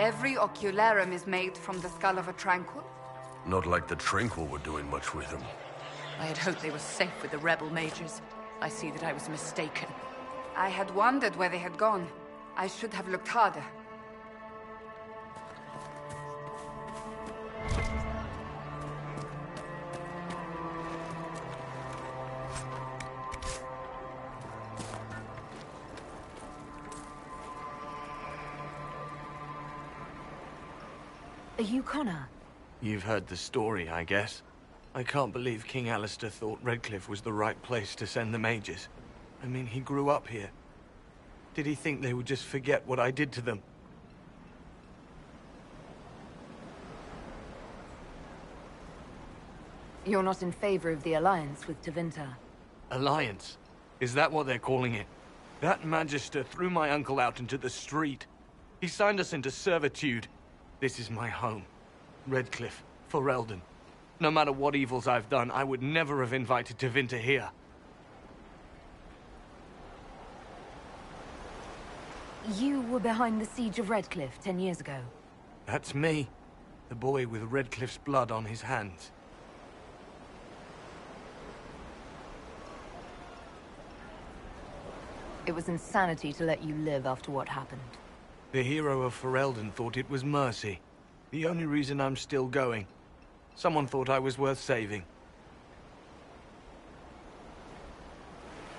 Every ocularum is made from the skull of a tranquil? Not like the Tranquil were doing much with him. I had hoped they were safe with the rebel mages. I see that I was mistaken. I had wondered where they had gone. I should have looked harder. Are you Connor? You've heard the story, I guess. I can't believe King Alistair thought Redcliffe was the right place to send the mages. I mean, he grew up here. Did he think they would just forget what I did to them? You're not in favor of the alliance with Tevinter? Alliance? Is that what they're calling it? That Magister threw my uncle out into the street. He signed us into servitude. This is my home. Redcliffe, Ferelden. No matter what evils I've done, I would never have invited Tevinter here. You were behind the siege of Redcliffe 10 years ago. That's me. The boy with Redcliffe's blood on his hands. It was insanity to let you live after what happened. The hero of Ferelden thought it was mercy. The only reason I'm still going. Someone thought I was worth saving.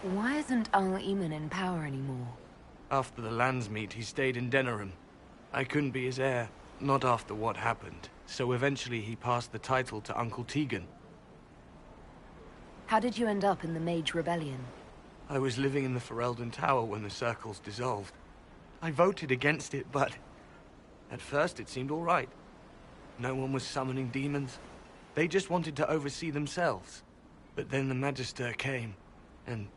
Why isn't Al-Eamon in power anymore? After the Landsmeet, he stayed in Denerim. I couldn't be his heir, not after what happened. So eventually he passed the title to Uncle Tegan. How did you end up in the Mage Rebellion? I was living in the Ferelden Tower when the circles dissolved. I voted against it, but at first it seemed all right. No one was summoning demons. They just wanted to oversee themselves. But then the Magister came, and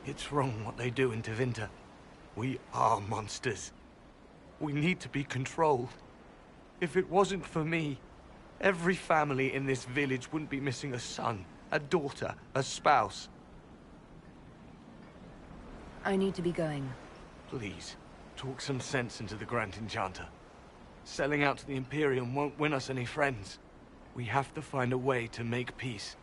it's wrong what they do in Tevinter. We are monsters. We need to be controlled. If it wasn't for me, every family in this village wouldn't be missing a son, a daughter, a spouse. I need to be going. Please, talk some sense into the Grand Enchanter. Selling out to the Imperium won't win us any friends. We have to find a way to make peace.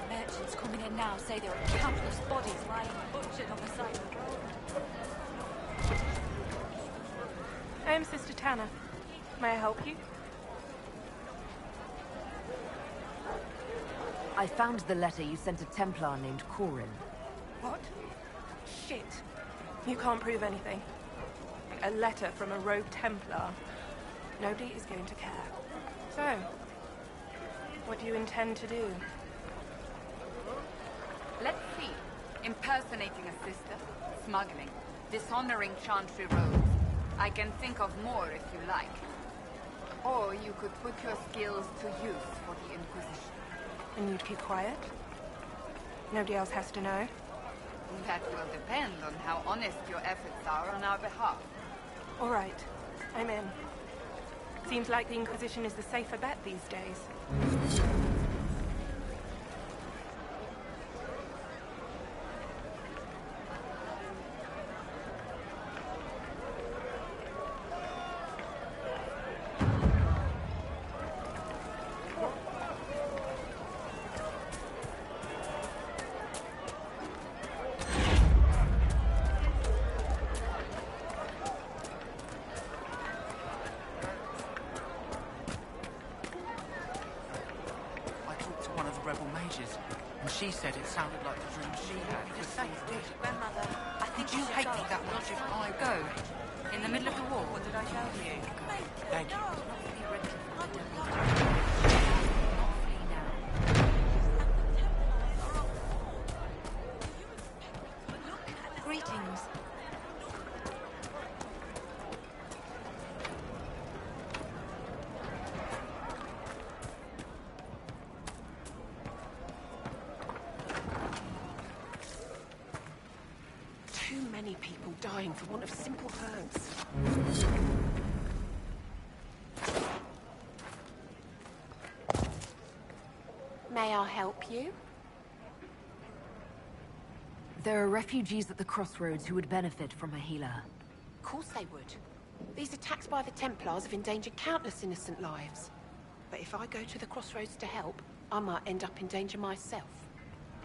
Merchants coming in now say there are countless bodies lying butchered on the side of the road. I'm Sister Tanner. May I help you? I found the letter you sent a Templar named Corin. What? Shit. You can't prove anything. A letter from a rogue Templar. Nobody is going to care. So, what do you intend to do? Let's see. Impersonating a sister, smuggling, dishonoring Chantry roads. I can think of more if you like. Or you could put your skills to use for the Inquisition. And you'd keep quiet? Nobody else has to know? That will depend on how honest your efforts are on our behalf. All right. I'm in. Seems like the Inquisition is the safer bet these days. powerful mages, and she said it sounded like the dream she had. Just say it, did. Grandmother, I think Would you hate me that much if I go? In the middle of the war, what did I tell you? Thank you. Greetings. Too many people dying for want of simple herbs. May I help you? There are refugees at the crossroads who would benefit from a healer. Of course they would. These attacks by the Templars have endangered countless innocent lives. But if I go to the crossroads to help, I might end up in danger myself.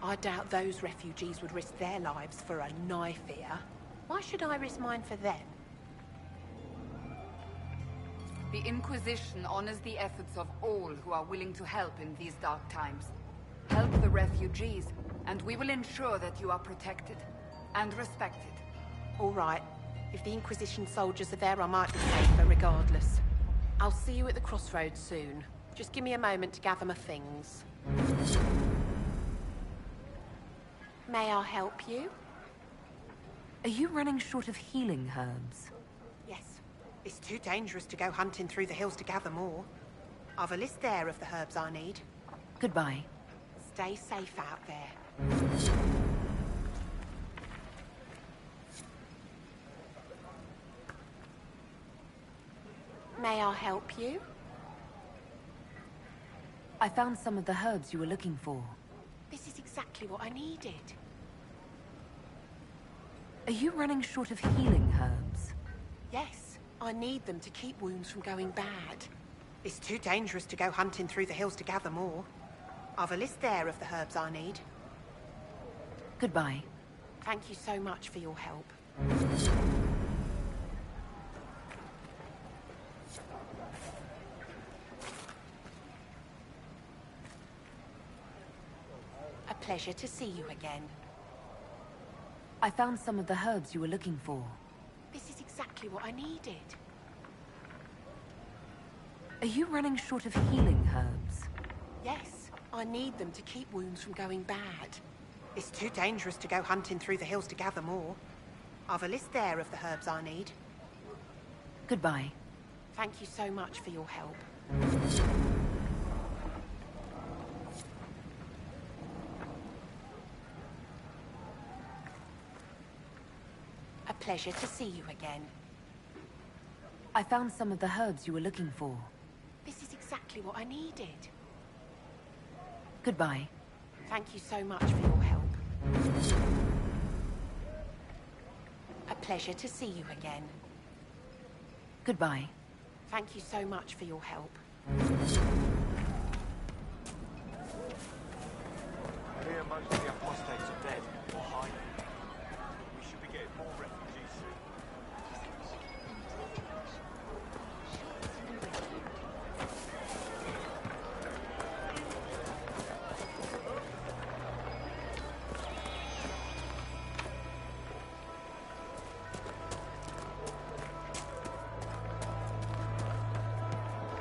I doubt those refugees would risk their lives for a knife here. Why should I risk mine for them? The Inquisition honors the efforts of all who are willing to help in these dark times. Help the refugees, and we will ensure that you are protected and respected. All right. If the Inquisition soldiers are there, I might be safer regardless. I'll see you at the crossroads soon. Just give me a moment to gather my things. May I help you? Are you running short of healing herbs? Yes. It's too dangerous to go hunting through the hills to gather more. I've a list there of the herbs I need. Goodbye. Stay safe out there. May I help you? I found some of the herbs you were looking for. This is exactly what I needed. Are you running short of healing herbs? Yes. I need them to keep wounds from going bad. It's too dangerous to go hunting through the hills to gather more. I've a list there of the herbs I need. Goodbye. Thank you so much for your help. A pleasure to see you again. I found some of the herbs you were looking for. This is exactly what I needed. Are you running short of healing herbs? Yes. I need them to keep wounds from going bad. It's too dangerous to go hunting through the hills to gather more. I've a list there of the herbs I need. Goodbye. Thank you so much for your help. A pleasure to see you again. I found some of the herbs you were looking for. This is exactly what I needed. Goodbye. Thank you so much for your help. A pleasure to see you again. Goodbye. Thank you so much for your help. I hear most of the apostates are dead or hiding. We should be getting more refugees soon.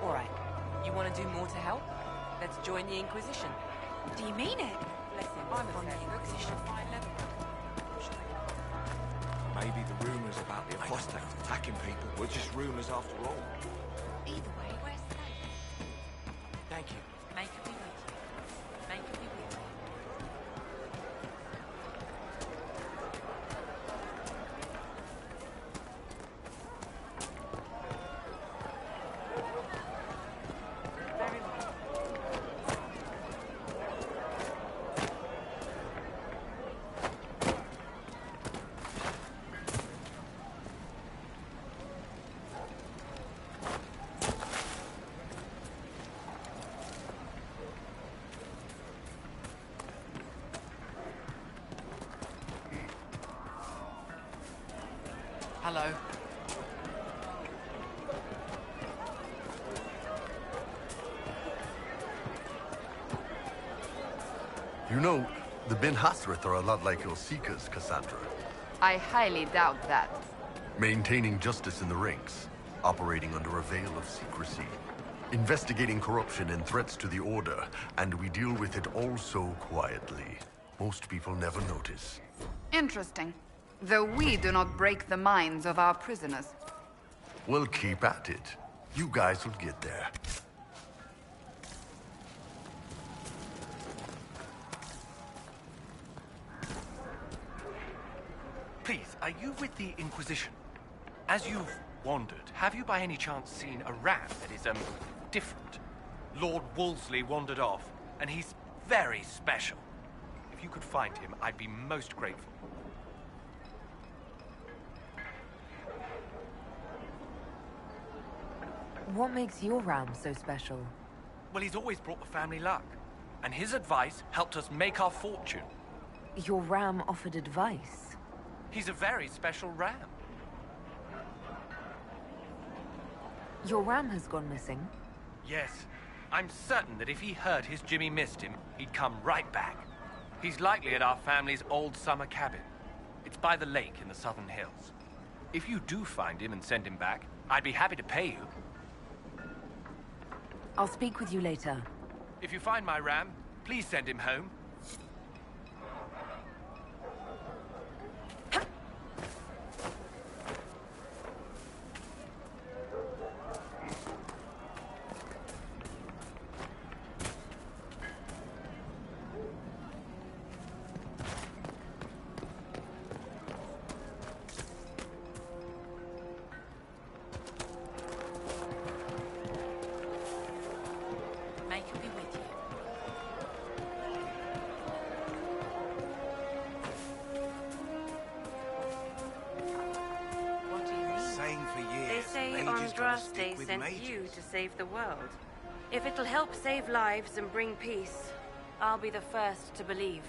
All right. You want to do more to help? Let's join the Inquisition. Do you mean it? Listen, I'm from the Inquisition. Maybe the rumors about the apostates attacking people were just rumors after all. Either way, we're safe. Thank you. Make me wait. Make me wait. Hello. You know, the Ben Hasrath are a lot like your Seekers, Cassandra. I highly doubt that. Maintaining justice in the ranks, operating under a veil of secrecy, investigating corruption and threats to the Order, and we deal with it all so quietly. Most people never notice. Interesting. Though we do not break the minds of our prisoners. Well, keep at it. You guys will get there. Please, are you with the Inquisition? As you've wandered, have you by any chance seen a ram that is, different? Lord Wolseley wandered off, and he's very special. If you could find him, I'd be most grateful. What makes your ram so special? Well, he's always brought the family luck, and his advice helped us make our fortune. Your ram offered advice? He's a very special ram. Your ram has gone missing? Yes. I'm certain that if he heard his Jimmy missed him, he'd come right back. He's likely at our family's old summer cabin. It's by the lake in the southern hills. If you do find him and send him back, I'd be happy to pay you. I'll speak with you later. If you find my ram, please send him home. They sent you to save the world. If it'll help save lives and bring peace, I'll be the first to believe.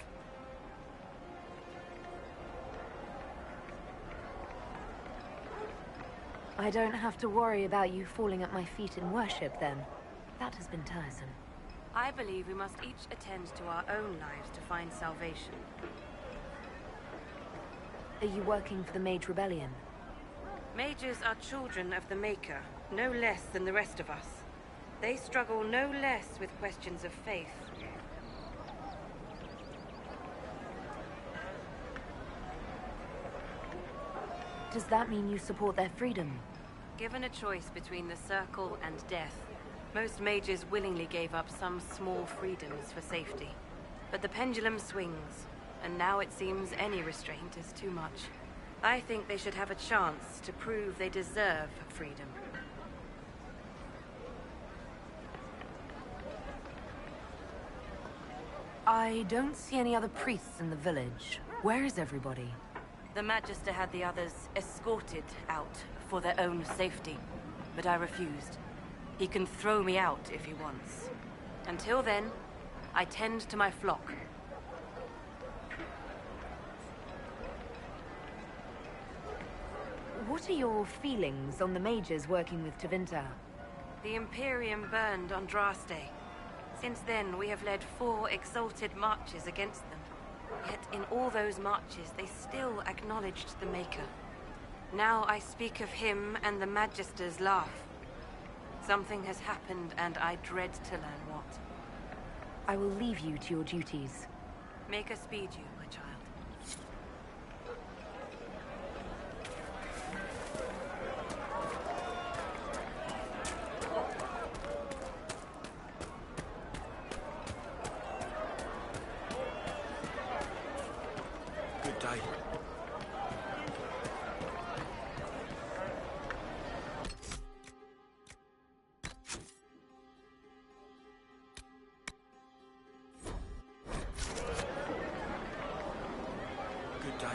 I don't have to worry about you falling at my feet in worship, then. That has been tiresome. I believe we must each attend to our own lives to find salvation. Are you working for the Mage Rebellion? Mages are children of the Maker, no less than the rest of us. They struggle no less with questions of faith. Does that mean you support their freedom? Given a choice between the Circle and death, most mages willingly gave up some small freedoms for safety. But the pendulum swings, and now it seems any restraint is too much. I think they should have a chance to prove they deserve freedom. I don't see any other priests in the village. Where is everybody? The Magister had the others escorted out for their own safety, but I refused. He can throw me out if he wants. Until then, I tend to my flock. What are your feelings on the mages working with Tevinter? The Imperium burned on Draste. Since then, we have led 4 exalted marches against them. Yet in all those marches, they still acknowledged the Maker. Now I speak of him and the Magisters laugh. Something has happened, and I dread to learn what. I will leave you to your duties. Maker speed you, my child. Good day. Good day.